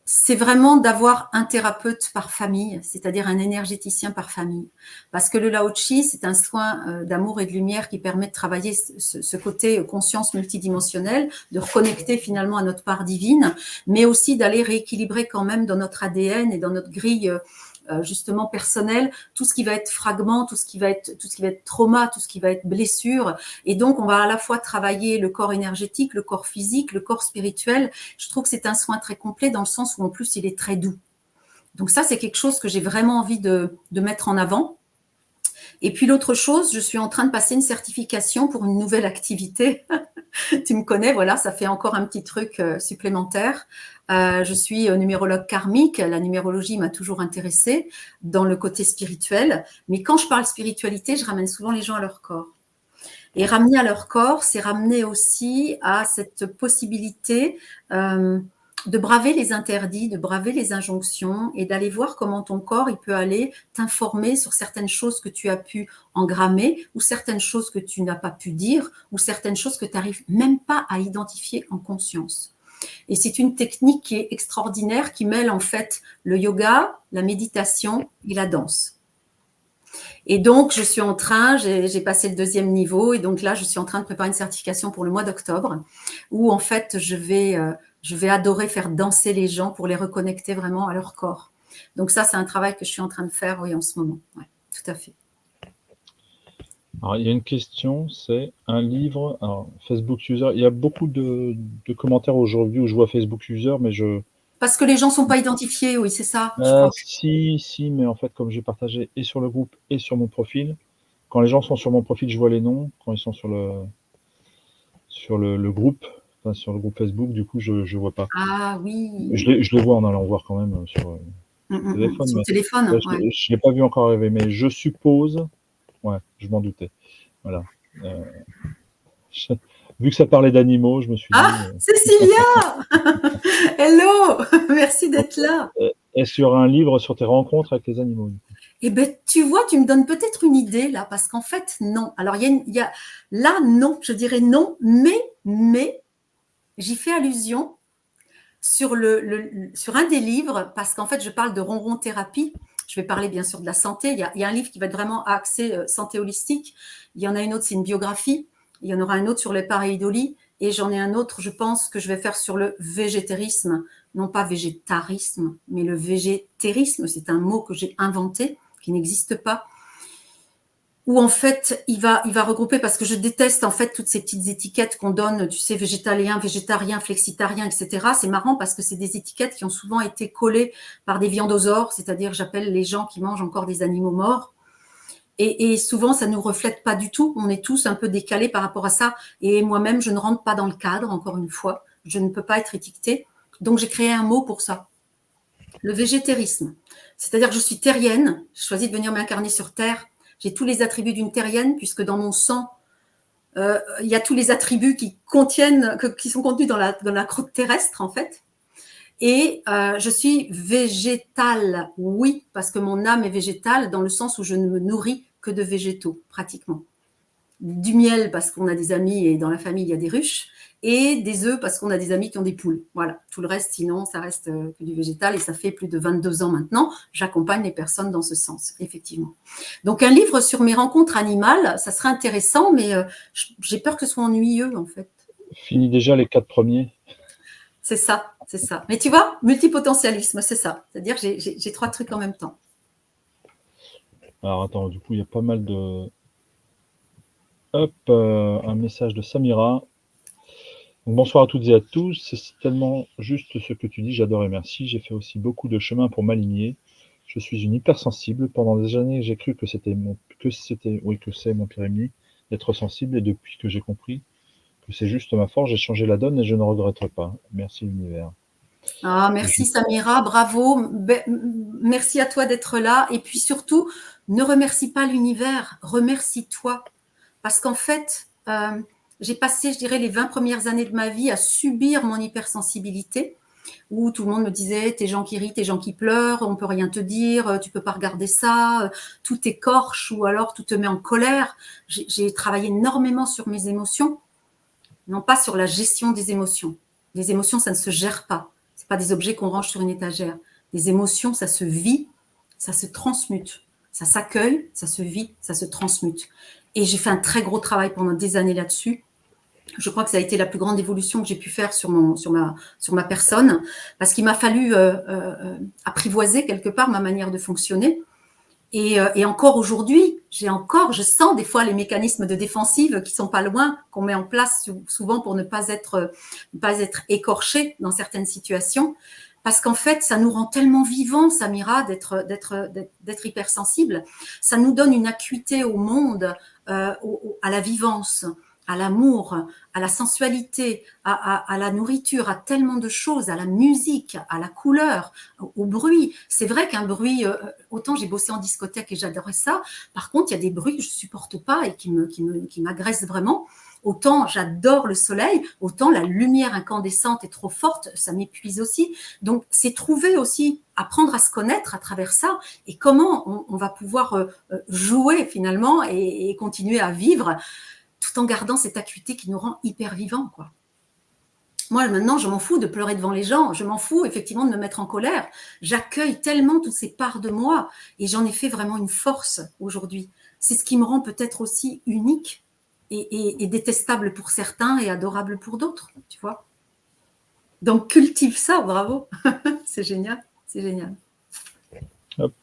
Speaker 2: C'est vraiment d'avoir un thérapeute par famille, c'est-à-dire un énergéticien par famille. Parce que le Lao Chi, c'est un soin d'amour et de lumière qui permet de travailler ce côté conscience multidimensionnelle, de reconnecter finalement à notre part divine, mais aussi d'aller rééquilibrer quand même dans notre ADN et dans notre grille justement personnelle, tout ce qui va être fragment, tout ce qui va être trauma, tout ce qui va être blessure. Et donc, on va à la fois travailler le corps énergétique, le corps physique, le corps spirituel. Je trouve que c'est un soin très complet dans le sens où en plus, il est très doux. Donc ça, c'est quelque chose que j'ai vraiment envie de mettre en avant. Et puis l'autre chose, je suis en train de passer une certification pour une nouvelle activité. Tu me connais, voilà, ça fait encore un petit truc supplémentaire. Je suis numérologue karmique. La numérologie m'a toujours intéressée dans le côté spirituel. Mais quand je parle spiritualité, je ramène souvent les gens à leur corps. Et ramener à leur corps, c'est ramener aussi à cette possibilité de braver les interdits, de braver les injonctions et d'aller voir comment ton corps il peut aller t'informer sur certaines choses que tu as pu engrammer ou certaines choses que tu n'as pas pu dire ou certaines choses que tu n'arrives même pas à identifier en conscience. Et c'est une technique qui est extraordinaire, qui mêle en fait le yoga, la méditation et la danse. Et donc, je suis en train, j'ai passé le 2e niveau, et donc là, je suis en train de préparer une certification pour le mois d'octobre, où en fait, je vais adorer faire danser les gens pour les reconnecter vraiment à leur corps. Donc ça, c'est un travail que je suis en train de faire, oui, en ce moment. Ouais, tout à fait.
Speaker 1: Alors, il y a une question, c'est un livre, alors Facebook User, il y a beaucoup de commentaires aujourd'hui où je vois Facebook User, mais
Speaker 2: Parce que les gens sont pas identifiés, oui, c'est ça, je crois.
Speaker 1: si, mais en fait, comme j'ai partagé et sur le groupe et sur mon profil, quand les gens sont sur mon profil, je vois les noms. Quand ils sont sur le groupe, enfin, sur le groupe Facebook, du coup, je vois pas.
Speaker 2: Ah oui.
Speaker 1: Je les vois en allant voir quand même sur le téléphone,
Speaker 2: Sur le
Speaker 1: mais là,
Speaker 2: téléphone, ouais.
Speaker 1: je l'ai pas vu encore arriver, mais je suppose, ouais, je m'en doutais. Voilà. Euh, je- Vu que ça parlait d'animaux, je me suis
Speaker 2: Ah,
Speaker 1: dit,
Speaker 2: Cécilia! Hello! Merci d'être là.
Speaker 1: est-ce qu'il y aura un livre sur tes rencontres avec les animaux?
Speaker 2: Eh ben, tu vois, tu me donnes peut-être une idée là, parce qu'en fait, non. Alors, là, non, je dirais non, mais, j'y fais allusion sur sur un des livres, parce qu'en fait, je parle de ronron thérapie. Je vais parler bien sûr de la santé. Il y a un livre qui va être vraiment axé santé holistique. Il y en a une autre, c'est une biographie. Il y en aura un autre sur les pareidolie. Et j'en ai un autre, je pense, que je vais faire sur le végétarisme. Non pas végétarisme, mais le végétarisme. C'est un mot que j'ai inventé, qui n'existe pas, où en fait il va regrouper, parce que je déteste en fait toutes ces petites étiquettes qu'on donne, tu sais, végétalien, végétarien, flexitarien, etc. C'est marrant parce que c'est des étiquettes qui ont souvent été collées par des viandosaures, c'est-à-dire j'appelle les gens qui mangent encore des animaux morts. Et souvent, ça ne nous reflète pas du tout. On est tous un peu décalés par rapport à ça. Et moi-même, je ne rentre pas dans le cadre, encore une fois. Je ne peux pas être étiquetée. Donc, j'ai créé un mot pour ça. Le végétarisme. C'est-à-dire que je suis terrienne. J'ai choisi de venir m'incarner sur Terre. J'ai tous les attributs d'une terrienne, puisque dans mon sang, il y a tous les attributs qui sont contenus dans la croûte terrestre, en fait. Et je suis végétale, oui, parce que mon âme est végétale, dans le sens où je ne me nourris que de végétaux, pratiquement. Du miel, parce qu'on a des amis et dans la famille, il y a des ruches, et des œufs, parce qu'on a des amis qui ont des poules. Voilà, tout le reste, sinon, ça reste que du végétal, et ça fait plus de 22 ans maintenant. J'accompagne les personnes dans ce sens, effectivement. Donc, un livre sur mes rencontres animales, ça serait intéressant, mais j'ai peur que ce soit ennuyeux, en fait.
Speaker 1: Finis déjà les 4 premiers.
Speaker 2: C'est ça, c'est ça. Mais tu vois, multipotentialisme, c'est ça. C'est-à-dire que j'ai 3 trucs en même temps.
Speaker 1: Alors attends, du coup, il y a pas mal de... Hop, un message de Samira. Donc, bonsoir à toutes et à tous. C'est tellement juste ce que tu dis, j'adore et merci. J'ai fait aussi beaucoup de chemin pour m'aligner. Je suis une hypersensible. Pendant des années, j'ai cru que c'est mon pire ennemi d'être sensible, et depuis que j'ai compris que c'est juste ma force, j'ai changé la donne et je ne regrette pas. Merci l'univers.
Speaker 2: Ah,
Speaker 1: Et je-
Speaker 2: merci Samira, bravo. Merci à toi d'être là. Et puis surtout, ne remercie pas l'univers, remercie-toi. Parce qu'en fait, j'ai passé, je dirais, les 20 premières années de ma vie à subir mon hypersensibilité, où tout le monde me disait, t'es gens qui rient, t'es gens qui pleurent, on peut rien te dire, tu peux pas regarder ça, tout t'écorche, ou alors tout te met en colère. J'ai travaillé énormément sur mes émotions, non pas sur la gestion des émotions. Les émotions, ça ne se gère pas. C'est pas des objets qu'on range sur une étagère. Les émotions, ça se vit, ça se transmute. Ça s'accueille, ça se vit, ça se transmute. Et j'ai fait un très gros travail pendant des années là-dessus. Je crois que ça a été la plus grande évolution que j'ai pu faire sur ma personne, parce qu'il m'a fallu apprivoiser quelque part ma manière de fonctionner. Et encore aujourd'hui, je sens des fois les mécanismes de défensive qui sont pas loin, qu'on met en place souvent pour ne pas être écorché dans certaines situations. Parce qu'en fait, ça nous rend tellement vivants, Samira, d'être hypersensible. Ça nous donne une acuité au monde, à la vivance, à l'amour, à la sensualité, à la nourriture, à tellement de choses, à la musique, à la couleur, au bruit. C'est vrai qu'un bruit, autant j'ai bossé en discothèque et j'adorais ça. Par contre, il y a des bruits que je supporte pas et qui m'agressent vraiment. Autant j'adore le soleil, autant la lumière incandescente est trop forte, ça m'épuise aussi. Donc, c'est trouver aussi, apprendre à se connaître à travers ça, et comment on va pouvoir jouer finalement et continuer à vivre tout en gardant cette acuité qui nous rend hyper vivants, quoi. Moi, maintenant, je m'en fous de pleurer devant les gens. Je m'en fous, effectivement, de me mettre en colère. J'accueille tellement toutes ces parts de moi et j'en ai fait vraiment une force aujourd'hui. C'est ce qui me rend peut-être aussi unique et détestable pour certains et adorable pour d'autres, tu vois. Donc, cultive ça, bravo. C'est génial, c'est génial.
Speaker 1: Hop,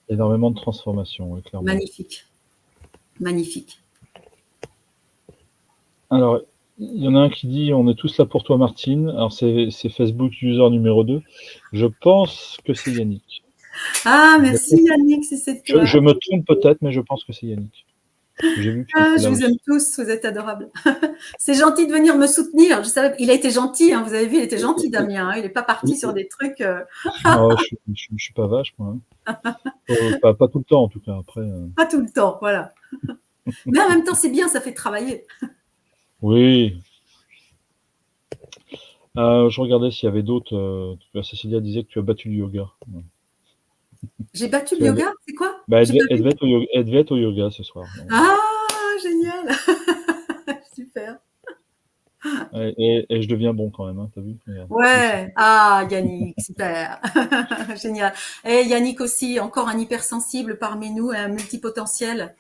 Speaker 1: énormément de transformations, oui, clairement.
Speaker 2: Magnifique. Magnifique.
Speaker 1: Alors, il y en a un qui dit: «On est tous là pour toi, Martine». Alors c'est Facebook user numéro 2. Je pense que c'est Yannick.
Speaker 2: Ah, merci Yannick, si c'est toi.
Speaker 1: Je me trompe peut-être, mais je pense que c'est Yannick. J'ai vu qu'il était
Speaker 2: Je
Speaker 1: là
Speaker 2: vous aime
Speaker 1: aussi.
Speaker 2: tous, vous êtes adorables. C'est gentil de venir me soutenir. Je savais, il a été gentil, hein, vous avez vu, il était gentil, Damien. Hein, il n'est pas parti sur des trucs.
Speaker 1: Oh, je suis pas vache, moi. Hein. Pas tout le temps, en tout cas. Après.
Speaker 2: Pas tout le temps, voilà. Mais en même temps, c'est bien, ça fait travailler.
Speaker 1: Oui. Je regardais s'il y avait d'autres. Cécilia disait que tu as battu le yoga. Ouais.
Speaker 2: J'ai battu le yoga, c'est quoi?
Speaker 1: Bah, elle devait être au yoga ce soir.
Speaker 2: Ah, génial. Super.
Speaker 1: Et je deviens bon quand même, hein, t'as vu?
Speaker 2: Ouais, ah Yannick, super. Génial. Et Yannick aussi, encore un hypersensible parmi nous, un multipotentiel.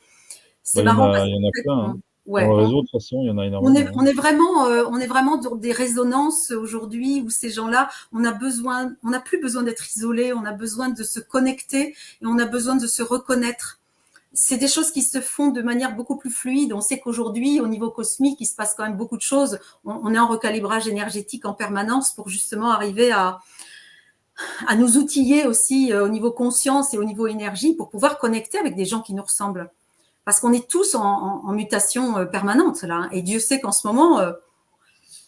Speaker 2: C'est
Speaker 1: Bah,
Speaker 2: marrant parce
Speaker 1: il y en a
Speaker 2: qu'en fait,
Speaker 1: plein. Hein. Dans
Speaker 2: ouais,
Speaker 1: le réseau, de toute façon, il y en a
Speaker 2: on
Speaker 1: énormément.
Speaker 2: est, on est vraiment, on est vraiment dans des résonances aujourd'hui où ces gens-là, on n'a plus besoin d'être isolés, on a besoin de se connecter et on a besoin de se reconnaître. C'est des choses qui se font de manière beaucoup plus fluide. On sait qu'aujourd'hui, au niveau cosmique, il se passe quand même beaucoup de choses. On est en recalibrage énergétique en permanence pour justement arriver à nous outiller aussi au niveau conscience et au niveau énergie pour pouvoir connecter avec des gens qui nous ressemblent. Parce qu'on est tous en mutation permanente là. Et Dieu sait qu'en ce moment,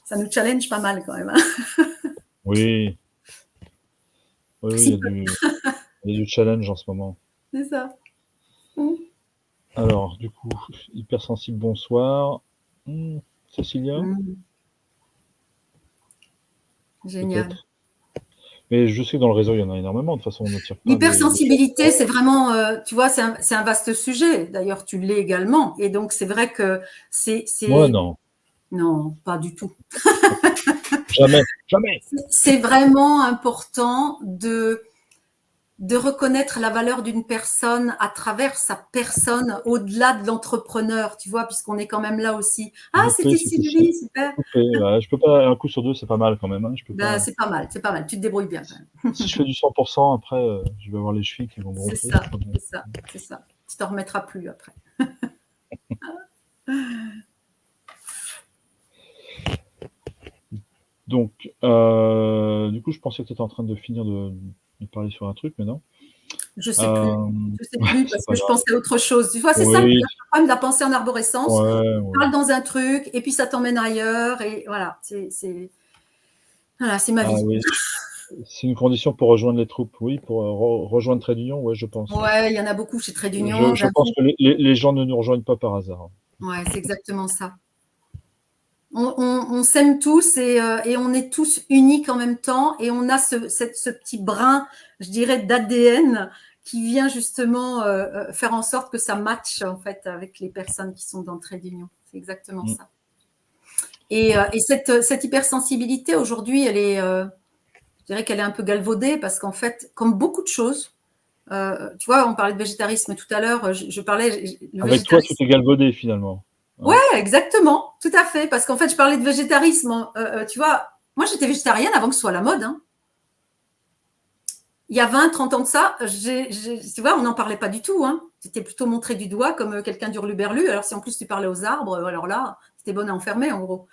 Speaker 2: ça nous challenge pas mal quand même.
Speaker 1: Oui. Oui, il y a du challenge en ce moment.
Speaker 2: C'est ça.
Speaker 1: Alors, du coup, hypersensible, bonsoir. Cécilia?
Speaker 2: Génial.
Speaker 1: Peut-être. Mais je sais que dans le réseau, il y en a énormément. De toute façon, on ne tire pas.
Speaker 2: L'hypersensibilité, c'est vraiment, tu vois, c'est un vaste sujet. D'ailleurs, tu l'es également. Et donc, c'est vrai que c'est.
Speaker 1: Moi, non.
Speaker 2: Non, pas du tout.
Speaker 1: Jamais, jamais.
Speaker 2: C'est vraiment important de reconnaître la valeur d'une personne à travers sa personne, au-delà de l'entrepreneur, tu vois, puisqu'on est quand même là aussi. Ah, c'était Sylvie, super.
Speaker 1: Ouais, je peux pas, un coup sur deux, c'est pas mal quand même. Hein. Je peux pas...
Speaker 2: C'est pas mal, tu te débrouilles bien quand même.
Speaker 1: Si je fais du 100%, après, je vais avoir les chevilles qui vont bronzer.
Speaker 2: C'est ça. Tu t'en remettras plus après.
Speaker 1: Donc, du coup, je pensais que tu étais en train de finir de parler sur un truc, mais non.
Speaker 2: Je sais plus parce que je pensais à autre chose. Tu vois, c'est ça le problème de la pensée en arborescence. Tu parles dans un truc et puis ça t'emmène ailleurs et voilà, c'est ma vie.
Speaker 1: Oui. C'est une condition pour rejoindre les troupes, oui, pour rejoindre Trait d'Union, ouais, je pense.
Speaker 2: Ouais, il y en a beaucoup chez Trait d'Union.
Speaker 1: Je pense que les gens ne nous rejoignent pas par hasard.
Speaker 2: Ouais, c'est exactement ça. On s'aime tous et on est tous uniques en même temps et on a ce petit brin, je dirais, d'ADN qui vient justement faire en sorte que ça matche en fait avec les personnes qui sont dans le trait d'union. C'est exactement ça. Et cette hypersensibilité aujourd'hui, elle est, je dirais qu'elle est un peu galvaudée parce qu'en fait, comme beaucoup de choses, tu vois, on parlait de végétarisme tout à l'heure, je parlais.
Speaker 1: Avec toi, tout est galvaudé finalement.
Speaker 2: Ouais, exactement, tout à fait. Parce qu'en fait, je parlais de végétarisme. Tu vois, moi, j'étais végétarienne avant que ce soit la mode. Hein. Il y a 20, 30 ans de ça, tu vois, on n'en parlait pas du tout. Hein. C'était plutôt montré du doigt comme quelqu'un d'hurluberlu. Alors, si en plus tu parlais aux arbres, alors là, c'était bonne à enfermer, en gros.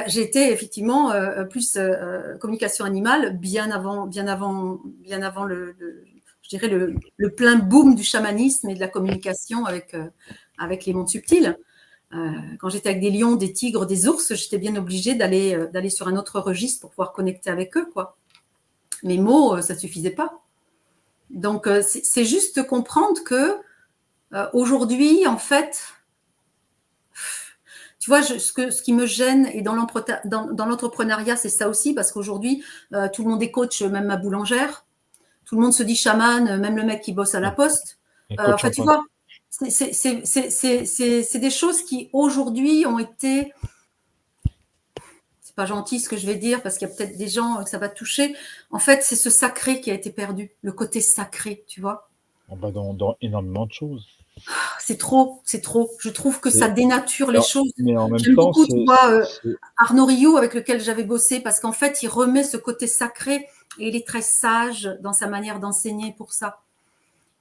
Speaker 2: J'étais effectivement plus communication animale bien avant je dirais le plein boom du chamanisme et de la communication avec les mondes subtils. Quand j'étais avec des lions, des tigres, des ours, j'étais bien obligée d'aller sur un autre registre pour pouvoir connecter avec eux, quoi. Mes mots, ça suffisait pas. Donc, c'est juste comprendre que aujourd'hui, en fait, tu vois, ce qui me gêne et dans l'entrepreneuriat, c'est ça aussi, parce qu'aujourd'hui, tout le monde est coach, même ma boulangère. Tout le monde se dit chaman, même le mec qui bosse à la poste. Enfin, tu vois, c'est des choses qui aujourd'hui ont été. C'est pas gentil ce que je vais dire parce qu'il y a peut-être des gens que ça va toucher. En fait, c'est ce sacré qui a été perdu, le côté sacré, tu vois.
Speaker 1: Dans énormément de choses.
Speaker 2: C'est trop. Je trouve que ça dénature les choses.
Speaker 1: Mais en même
Speaker 2: J'aime
Speaker 1: temps,
Speaker 2: beaucoup, tu vois, Arnaud Rioux avec lequel j'avais bossé parce qu'en fait, il remet ce côté sacré et il est très sage dans sa manière d'enseigner pour ça.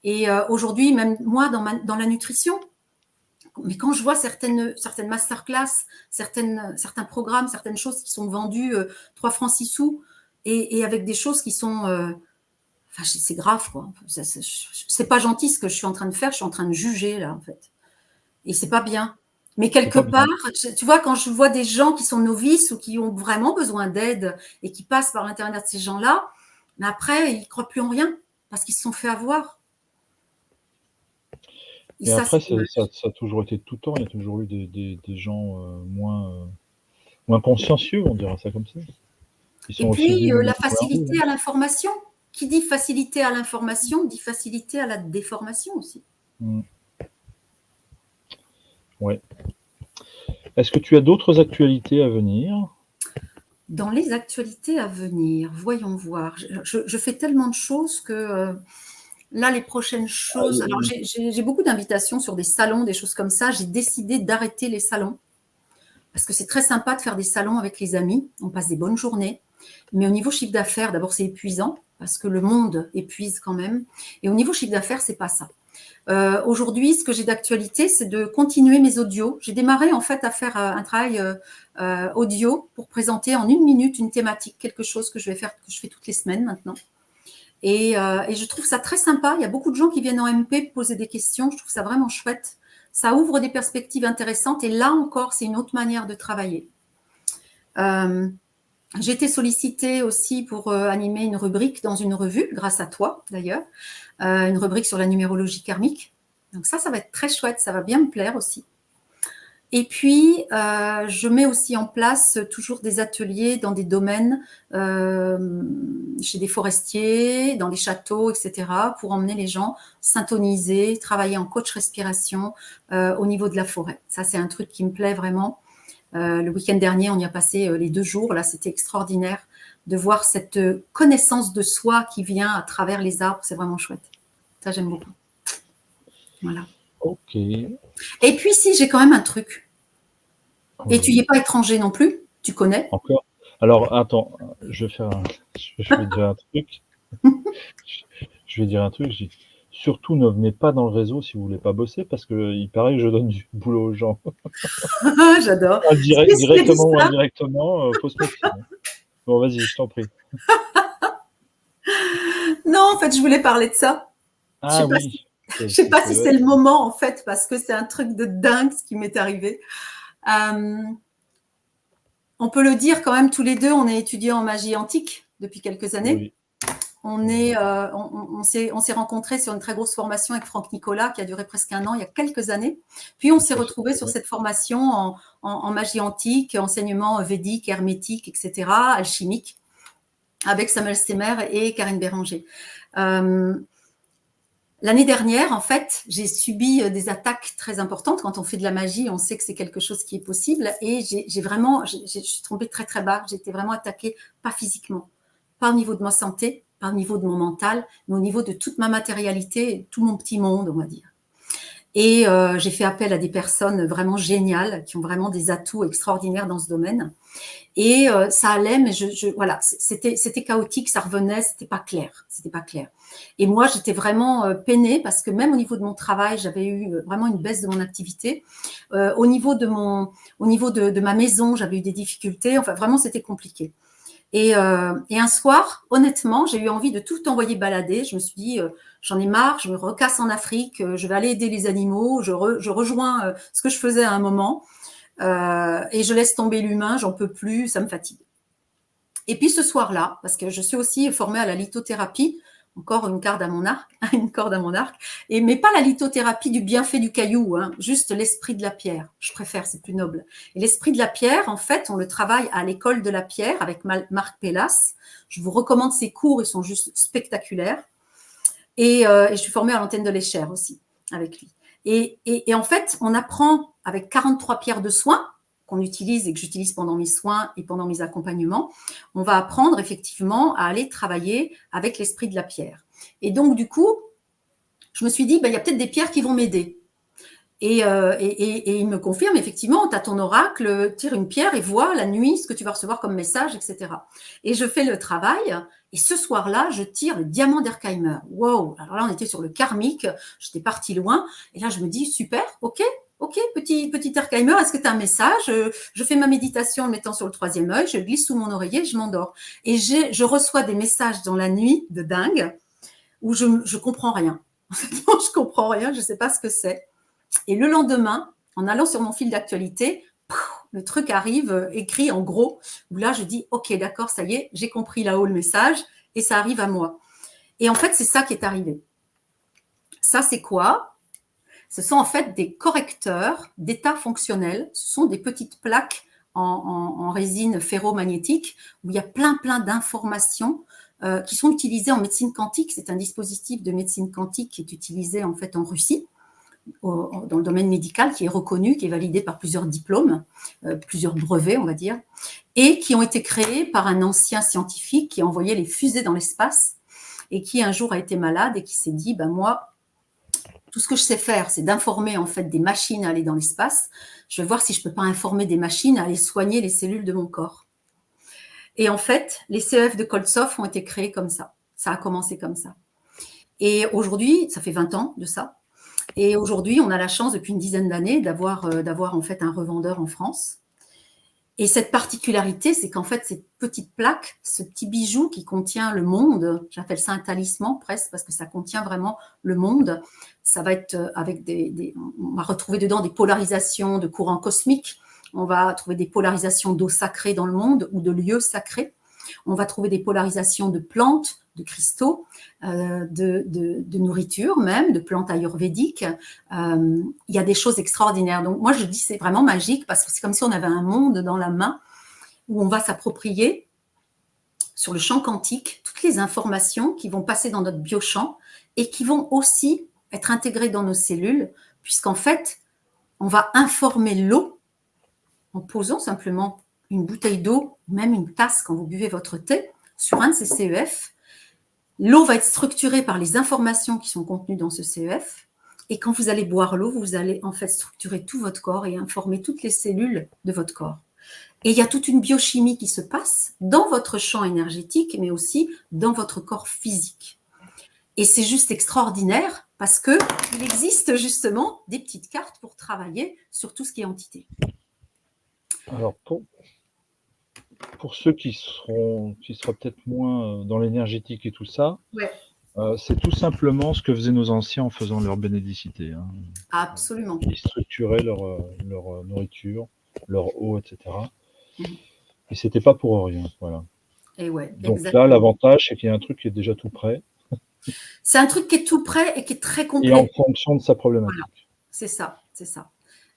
Speaker 2: Et aujourd'hui, même moi, dans la nutrition, Mais quand je vois certaines masterclass, certains programmes, certaines choses qui sont vendues 3 francs 6 sous, et avec des choses qui sont... enfin, c'est grave, quoi. C'est pas gentil ce que je suis en train de faire, je suis en train de juger, là, en fait. Et c'est pas bien. Mais quelque part, tu vois, quand je vois des gens qui sont novices ou qui ont vraiment besoin d'aide et qui passent par l'intermédiaire de ces gens-là, mais après, ils ne croient plus en rien parce qu'ils se sont fait avoir.
Speaker 1: Et ça, après, ça a toujours été tout le temps. Il y a toujours eu des gens moins consciencieux, on dira ça comme ça.
Speaker 2: Et puis, la facilité à l'information. Qui dit facilité à l'information, dit facilité à la déformation aussi.
Speaker 1: Ouais. Est-ce que tu as d'autres actualités à venir?
Speaker 2: Dans les actualités à venir, voyons voir. Je fais tellement de choses que là, les prochaines choses... Alors, j'ai beaucoup d'invitations sur des salons, des choses comme ça. J'ai décidé d'arrêter les salons parce que c'est très sympa de faire des salons avec les amis. On passe des bonnes journées. Mais au niveau chiffre d'affaires, d'abord, c'est épuisant parce que le monde épuise quand même. Et au niveau chiffre d'affaires, c'est pas ça. Aujourd'hui, ce que j'ai d'actualité, c'est de continuer mes audios. J'ai démarré en fait à faire un travail audio pour présenter en 1 minute une thématique, quelque chose que je fais toutes les semaines maintenant. Et je trouve ça très sympa. Il y a beaucoup de gens qui viennent en MP poser des questions. Je trouve ça vraiment chouette. Ça ouvre des perspectives intéressantes. Et là encore, c'est une autre manière de travailler. J'ai été sollicitée aussi pour animer une rubrique dans une revue, grâce à toi d'ailleurs, une rubrique sur la numérologie karmique. Donc ça va être très chouette, ça va bien me plaire aussi. Et puis, je mets aussi en place toujours des ateliers dans des domaines, chez des forestiers, dans des châteaux, etc., pour emmener les gens syntoniser, travailler en coach respiration au niveau de la forêt. Ça, c'est un truc qui me plaît vraiment. Le week-end dernier, on y a passé les 2 jours. Là, c'était extraordinaire de voir cette connaissance de soi qui vient à travers les arbres. C'est vraiment chouette. Ça, j'aime beaucoup. Voilà.
Speaker 1: Ok.
Speaker 2: Et puis, si, j'ai quand même un truc. Oui. Et tu n'y es pas étranger non plus. Tu connais.
Speaker 1: Encore. Alors, attends, je vais dire un truc. Je vais dire un truc. Surtout, ne venez pas dans le réseau si vous voulez pas bosser, parce que il paraît que je donne du boulot aux gens.
Speaker 2: J'adore.
Speaker 1: Directement ou indirectement, faut se méfier. Bon, vas-y, je t'en prie.
Speaker 2: Non, en fait, je voulais parler de ça.
Speaker 1: Ah oui.
Speaker 2: Je sais pas si c'est le moment, en fait, parce que c'est un truc de dingue ce qui m'est arrivé. On peut le dire quand même tous les deux, on est étudiants en magie antique depuis quelques années. Oui. On s'est rencontrés sur une très grosse formation avec Franck Nicolas qui a duré presque 1 an, il y a quelques années. Puis on s'est retrouvés sur cette formation en magie antique, enseignement védique, hermétique, etc., alchimique, avec Samuel Stemmer et Karine Béranger. L'année dernière, en fait, j'ai subi des attaques très importantes. Quand on fait de la magie, on sait que c'est quelque chose qui est possible. Et je suis tombée très, très bas. J'ai été vraiment attaquée, pas physiquement, pas au niveau de ma santé, pas au niveau de mon mental, mais au niveau de toute ma matérialité, tout mon petit monde, on va dire. Et j'ai fait appel à des personnes vraiment géniales, qui ont vraiment des atouts extraordinaires dans ce domaine. Et ça allait, mais voilà, c'était chaotique, ça revenait, c'était pas clair. Et moi, j'étais vraiment peinée parce que même au niveau de mon travail, j'avais eu vraiment une baisse de mon activité. Au niveau de ma maison, j'avais eu des difficultés. Enfin, vraiment, c'était compliqué. Et un soir, honnêtement, j'ai eu envie de tout envoyer balader. Je me suis dit, j'en ai marre, je me recasse en Afrique, je vais aller aider les animaux, je rejoins ce que je faisais à un moment. Et je laisse tomber l'humain, j'en peux plus, ça me fatigue. Et puis ce soir-là, parce que je suis aussi formée à la lithothérapie, encore une corde à mon arc, mais pas la lithothérapie du bienfait du caillou, hein, juste l'esprit de la pierre. Je préfère, c'est plus noble. Et l'esprit de la pierre, en fait, on le travaille à l'école de la pierre avec Marc Pellas. Je vous recommande ses cours, ils sont juste spectaculaires. Et je suis formée à l'antenne de l'Écher aussi, avec lui. Et en fait, on apprend avec 43 pierres de soins qu'on utilise et que j'utilise pendant mes soins et pendant mes accompagnements, on va apprendre effectivement à aller travailler avec l'esprit de la pierre. Et donc, du coup, je me suis dit, il y a peut-être des pierres qui vont m'aider. Et il me confirme, effectivement, tu as ton oracle, tire une pierre et vois la nuit ce que tu vas recevoir comme message, etc. Et je fais le travail. Et ce soir-là, je tire le diamant d'Herkheimer. Wow! Alors là, on était sur le karmique. J'étais partie loin. Et là, je me dis, super, ok. Ok, petit Herkheimer, est-ce que tu as un message? Je fais ma méditation en le mettant sur le 3e œil, je glisse sous mon oreiller, je m'endors. Et je reçois des messages dans la nuit de dingue où je comprends rien. Je comprends rien, je ne sais pas ce que c'est. Et le lendemain, en allant sur mon fil d'actualité, le truc arrive écrit en gros, où là je dis ok, d'accord, ça y est, j'ai compris là-haut le message et ça arrive à moi. Et en fait, c'est ça qui est arrivé. Ça, c'est quoi? Ce sont en fait des correcteurs d'état fonctionnel. Ce sont des petites plaques en résine ferromagnétique où il y a plein d'informations qui sont utilisées en médecine quantique. C'est un dispositif de médecine quantique qui est utilisé en fait en Russie, dans le domaine médical, qui est reconnu, qui est validé par plusieurs diplômes, plusieurs brevets, on va dire, et qui ont été créés par un ancien scientifique qui a envoyé les fusées dans l'espace et qui un jour a été malade et qui s'est dit, ben moi, tout ce que je sais faire, c'est d'informer en fait des machines à aller dans l'espace. Je vais voir si je peux pas informer des machines à aller soigner les cellules de mon corps. Et en fait, les CEF de Koltsov ont été créés comme ça. Ça a commencé comme ça. Et aujourd'hui, ça fait 20 ans de ça. Et aujourd'hui, on a la chance depuis une dizaine d'années d'avoir en fait un revendeur en France. Et cette particularité, c'est qu'en fait, cette petite plaque, ce petit bijou qui contient le monde, j'appelle ça un talisman presque, parce que ça contient vraiment le monde. Ça va être avec on va retrouver dedans des polarisations de courants cosmiques. On va trouver des polarisations d'eau sacrée dans le monde ou de lieux sacrés. On va trouver des polarisations de plantes, de cristaux, de nourriture même, de plantes ayurvédiques. Il y a des choses extraordinaires. Donc moi, je dis c'est vraiment magique parce que c'est comme si on avait un monde dans la main où on va s'approprier sur le champ quantique toutes les informations qui vont passer dans notre biochamp et qui vont aussi être intégrées dans nos cellules, puisqu'en fait, on va informer l'eau en posant simplement une bouteille d'eau, même une tasse quand vous buvez votre thé, sur un de ces CEF. L'eau va être structurée par les informations qui sont contenues dans ce CEF. Et quand vous allez boire l'eau, vous allez en fait structurer tout votre corps et informer toutes les cellules de votre corps. Et il y a toute une biochimie qui se passe dans votre champ énergétique, mais aussi dans votre corps physique. Et c'est juste extraordinaire parce qu'il existe justement des petites cartes pour travailler sur tout ce qui est entité.
Speaker 1: Alors, pour ceux qui seraient peut-être moins dans l'énergétique et tout ça,
Speaker 2: ouais.
Speaker 1: C'est tout simplement ce que faisaient nos anciens en faisant leur bénédicité. Hein.
Speaker 2: Absolument.
Speaker 1: Ils structuraient leur nourriture, leur eau, etc. Et c'était pas pour rien. Voilà.
Speaker 2: Et ouais,
Speaker 1: donc
Speaker 2: exactement.
Speaker 1: là, l'avantage, c'est qu'il y a un truc qui est déjà tout prêt.
Speaker 2: C'est un truc qui est tout prêt et qui est très complet.
Speaker 1: Et en fonction de sa problématique.
Speaker 2: Voilà. C'est ça, c'est ça.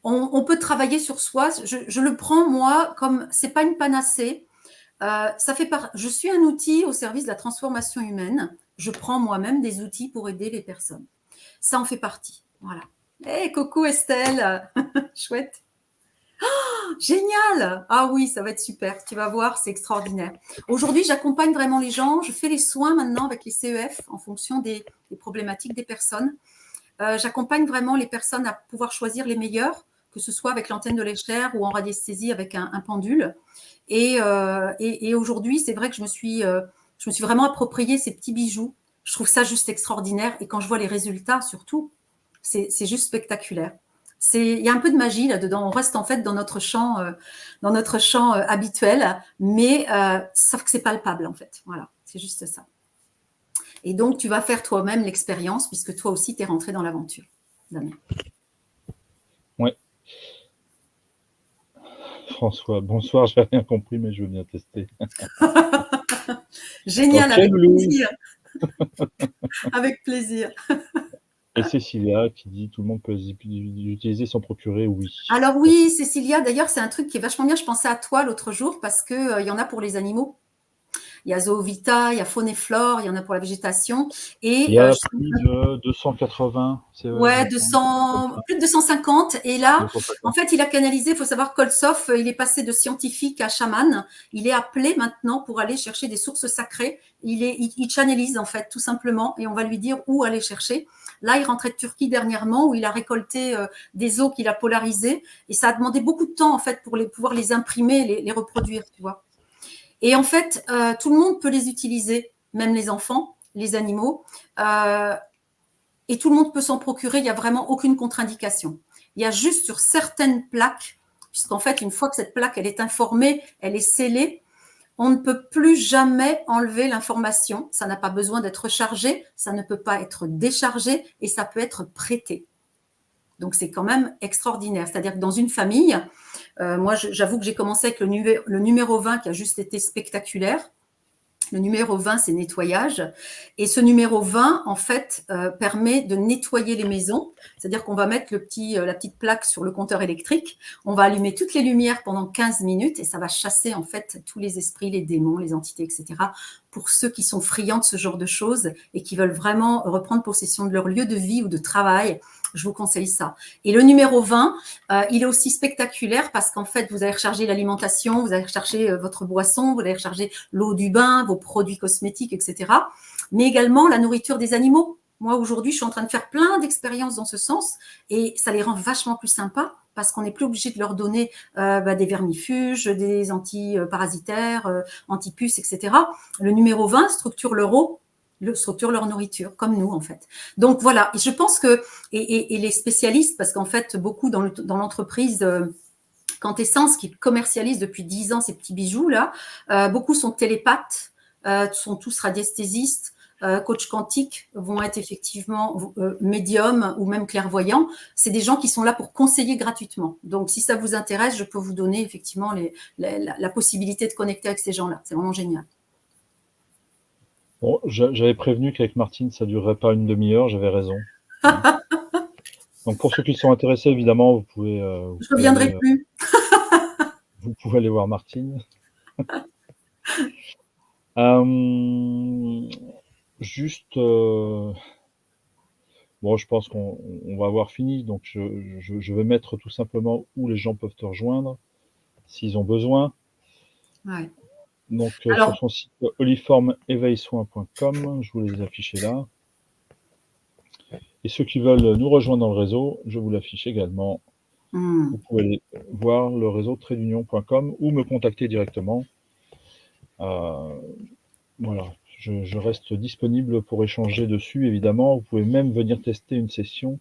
Speaker 2: On peut travailler sur soi. Je le prends, moi, comme c'est pas une panacée. Je suis un outil au service de la transformation humaine. Je prends moi-même des outils pour aider les personnes. Ça en fait partie. Voilà. Hey, coucou Estelle. Chouette. Oh, génial. Ah oui, ça va être super. Tu vas voir, c'est extraordinaire. Aujourd'hui, j'accompagne vraiment les gens. Je fais les soins maintenant avec les CEF en fonction des problématiques des personnes. J'accompagne vraiment les personnes à pouvoir choisir les meilleurs, que ce soit avec l'antenne de l'Escher ou en radiesthésie avec un pendule. Et aujourd'hui, c'est vrai que je me suis vraiment approprié ces petits bijoux. Je trouve ça juste extraordinaire. Et quand je vois les résultats, surtout, c'est juste spectaculaire. Il y a un peu de magie là-dedans. On reste en fait dans notre champ habituel, mais sauf que c'est palpable en fait. Voilà, c'est juste ça. Et donc, tu vas faire toi-même l'expérience, puisque toi aussi, tu es rentré dans l'aventure. Damien.
Speaker 1: Oui. François, bonsoir, je n'ai rien compris, mais je veux bien tester.
Speaker 2: Génial, okay, avec plaisir. Avec plaisir.
Speaker 1: Et Cécilia qui dit tout le monde peut l'utiliser sans procurer, oui.
Speaker 2: Alors oui, Cécilia, d'ailleurs, c'est un truc qui est vachement bien. Je pensais à toi l'autre jour parce qu'il y en a pour les animaux. Il y a Zoovita, il y a Faune et Flore, il y en a pour la végétation. Et
Speaker 1: il y a plus de 280.
Speaker 2: Ouais, plus de 250. Et là, 250. En fait, il a canalisé, il faut savoir, Koltsov, il est passé de scientifique à chaman. Il est appelé maintenant pour aller chercher des sources sacrées. Il channelise, en fait, tout simplement. Et on va lui dire où aller chercher. Là, il rentrait de Turquie dernièrement où il a récolté des eaux qu'il a polarisées. Et ça a demandé beaucoup de temps, en fait, pour pouvoir les imprimer, les reproduire, tu vois. Et en fait, tout le monde peut les utiliser, même les enfants, les animaux. Et tout le monde peut s'en procurer, il n'y a vraiment aucune contre-indication. Il y a juste sur certaines plaques, puisqu'en fait, une fois que cette plaque elle est informée, elle est scellée, on ne peut plus jamais enlever l'information. Ça n'a pas besoin d'être chargé, ça ne peut pas être déchargé et ça peut être prêté. Donc, c'est quand même extraordinaire. C'est-à-dire que dans une famille, moi, j'avoue que j'ai commencé avec le numéro 20 qui a juste été spectaculaire. Le numéro 20, c'est nettoyage. Et ce numéro 20, en fait, permet de nettoyer les maisons. C'est-à-dire qu'on va mettre la petite plaque sur le compteur électrique. On va allumer toutes les lumières pendant 15 minutes et ça va chasser, en fait, tous les esprits, les démons, les entités, etc. Pour ceux qui sont friands de ce genre de choses et qui veulent vraiment reprendre possession de leur lieu de vie ou de travail, je vous conseille ça. Et le numéro 20, il est aussi spectaculaire parce qu'en fait, vous allez recharger l'alimentation, vous allez recharger votre boisson, vous allez recharger l'eau du bain, vos produits cosmétiques, etc. Mais également la nourriture des animaux. Moi, aujourd'hui, je suis en train de faire plein d'expériences dans ce sens et ça les rend vachement plus sympas parce qu'on n'est plus obligé de leur donner des vermifuges, des antiparasitaires, antipuces, etc. Le numéro 20 structure leur nourriture, comme nous en fait. Donc voilà, je pense que, et les spécialistes, parce qu'en fait, beaucoup dans l'entreprise Quintessence, qui commercialise depuis 10 ans ces petits bijoux-là, beaucoup sont télépathes, sont tous radiesthésistes, coach quantique, vont être effectivement médiums ou même clairvoyants. C'est des gens qui sont là pour conseiller gratuitement. Donc, si ça vous intéresse, je peux vous donner effectivement la possibilité de connecter avec ces gens-là. C'est vraiment génial.
Speaker 1: Bon, j'avais prévenu qu'avec Martine, ça durerait pas une demi-heure, j'avais raison. Donc pour ceux qui sont intéressés, évidemment, vous pouvez
Speaker 2: Je ne reviendrai plus.
Speaker 1: vous pouvez aller voir Martine. Juste, bon, je pense qu'on va avoir fini, donc je vais mettre tout simplement où les gens peuvent te rejoindre, s'ils ont besoin.
Speaker 2: Ouais.
Speaker 1: Donc
Speaker 2: Alors,
Speaker 1: sur son site oliformeéveilsoin.com, je vous les affiche là. Et ceux qui veulent nous rejoindre dans le réseau, je vous l'affiche également. Vous pouvez aller voir le réseau tradeunion.com ou me contacter directement. Voilà, je reste disponible pour échanger dessus, évidemment. Vous pouvez même venir tester une session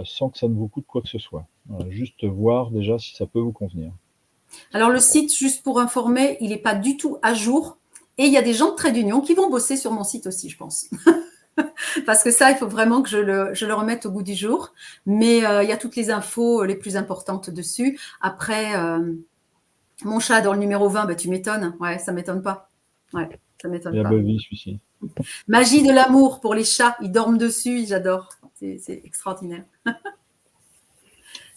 Speaker 1: sans que ça ne vous coûte quoi que ce soit. Voilà, juste voir déjà si ça peut vous convenir.
Speaker 2: Alors le site, juste pour informer, il n'est pas du tout à jour. Et il y a des gens de Trait d'Union qui vont bosser sur mon site aussi, je pense. Parce que ça, il faut vraiment que je le remette au goût du jour. Mais il y a toutes les infos les plus importantes dessus. Après, mon chat dans le numéro 20, bah, tu m'étonnes. Ouais, ça m'étonne pas. Ouais, ça m'étonne
Speaker 1: Et à
Speaker 2: pas.
Speaker 1: Bobby, celui-ci.
Speaker 2: Magie de l'amour pour les chats. Ils dorment dessus, j'adore. C'est extraordinaire.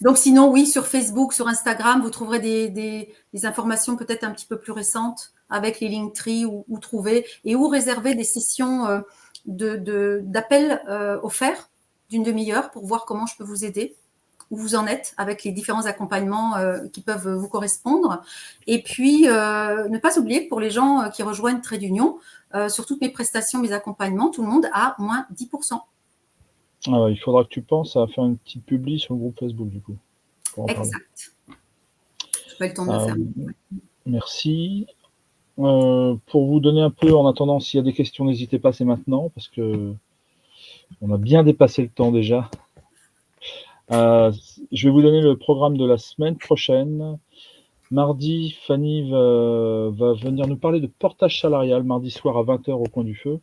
Speaker 2: Donc sinon, oui, sur Facebook, sur Instagram, vous trouverez des informations peut-être un petit peu plus récentes avec les Linktree où trouver et où réserver des sessions d'appels offerts d'une demi-heure pour voir comment je peux vous aider, où vous en êtes avec les différents accompagnements qui peuvent vous correspondre. Et puis, ne pas oublier que pour les gens qui rejoignent Trait d'Union, sur toutes mes prestations, mes accompagnements, tout le monde a moins 10%.
Speaker 1: Ah, il faudra que tu penses à faire une petite publi sur le groupe Facebook, du coup. Pour en parler.
Speaker 2: Exact. Je n'ai pas eu le temps de le faire.
Speaker 1: Merci. Pour vous donner un peu, en attendant, s'il y a des questions, n'hésitez pas, c'est maintenant, parce que on a bien dépassé le temps déjà. Je vais vous donner le programme de la semaine prochaine. Mardi, Fanny va venir nous parler de portage salarial, mardi soir à 20h au coin du feu.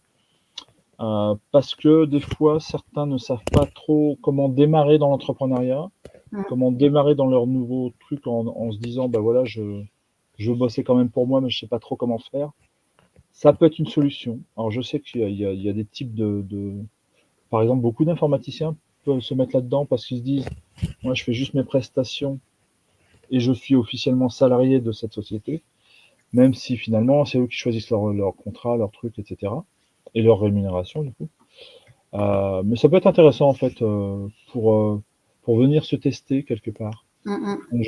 Speaker 1: Parce que des fois, certains ne savent pas trop comment démarrer dans l'entrepreneuriat, comment démarrer dans leur nouveau truc en se disant, bah voilà, je veux bosser quand même pour moi, mais je sais pas trop comment faire. Ça peut être une solution. Alors je sais qu'il y a des types par exemple, beaucoup d'informaticiens peuvent se mettre là-dedans parce qu'ils se disent, moi je fais juste mes prestations et je suis officiellement salarié de cette société, même si finalement c'est eux qui choisissent leur contrat, leur truc, etc. et leur rémunération du coup. Mais ça peut être intéressant en fait pour venir se tester quelque part. Donc,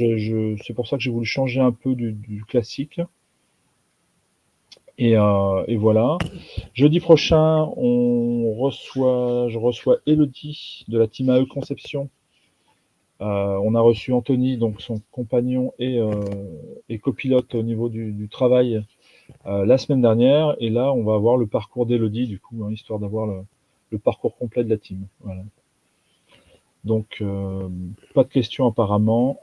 Speaker 1: c'est pour ça que j'ai voulu changer un peu du classique. Et voilà. Jeudi prochain, je reçois Elodie de la team AE Conception. On a reçu Anthony, donc son compagnon et copilote au niveau du travail la semaine dernière. Et là, on va avoir le parcours d'Elodie, du coup, hein, histoire d'avoir le parcours complet de la team. Voilà. Donc, pas de questions apparemment,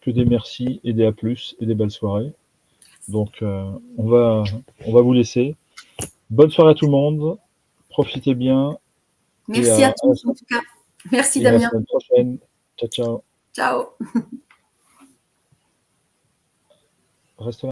Speaker 1: que des merci et des à plus et des belles soirées. Donc, on va vous laisser. Bonne soirée à tout le monde. Profitez bien.
Speaker 2: Merci à tous, en tout cas. Merci,
Speaker 1: et à la
Speaker 2: Damien.
Speaker 1: semaine prochaine. Ciao, ciao.
Speaker 2: Ciao.
Speaker 1: Reste là.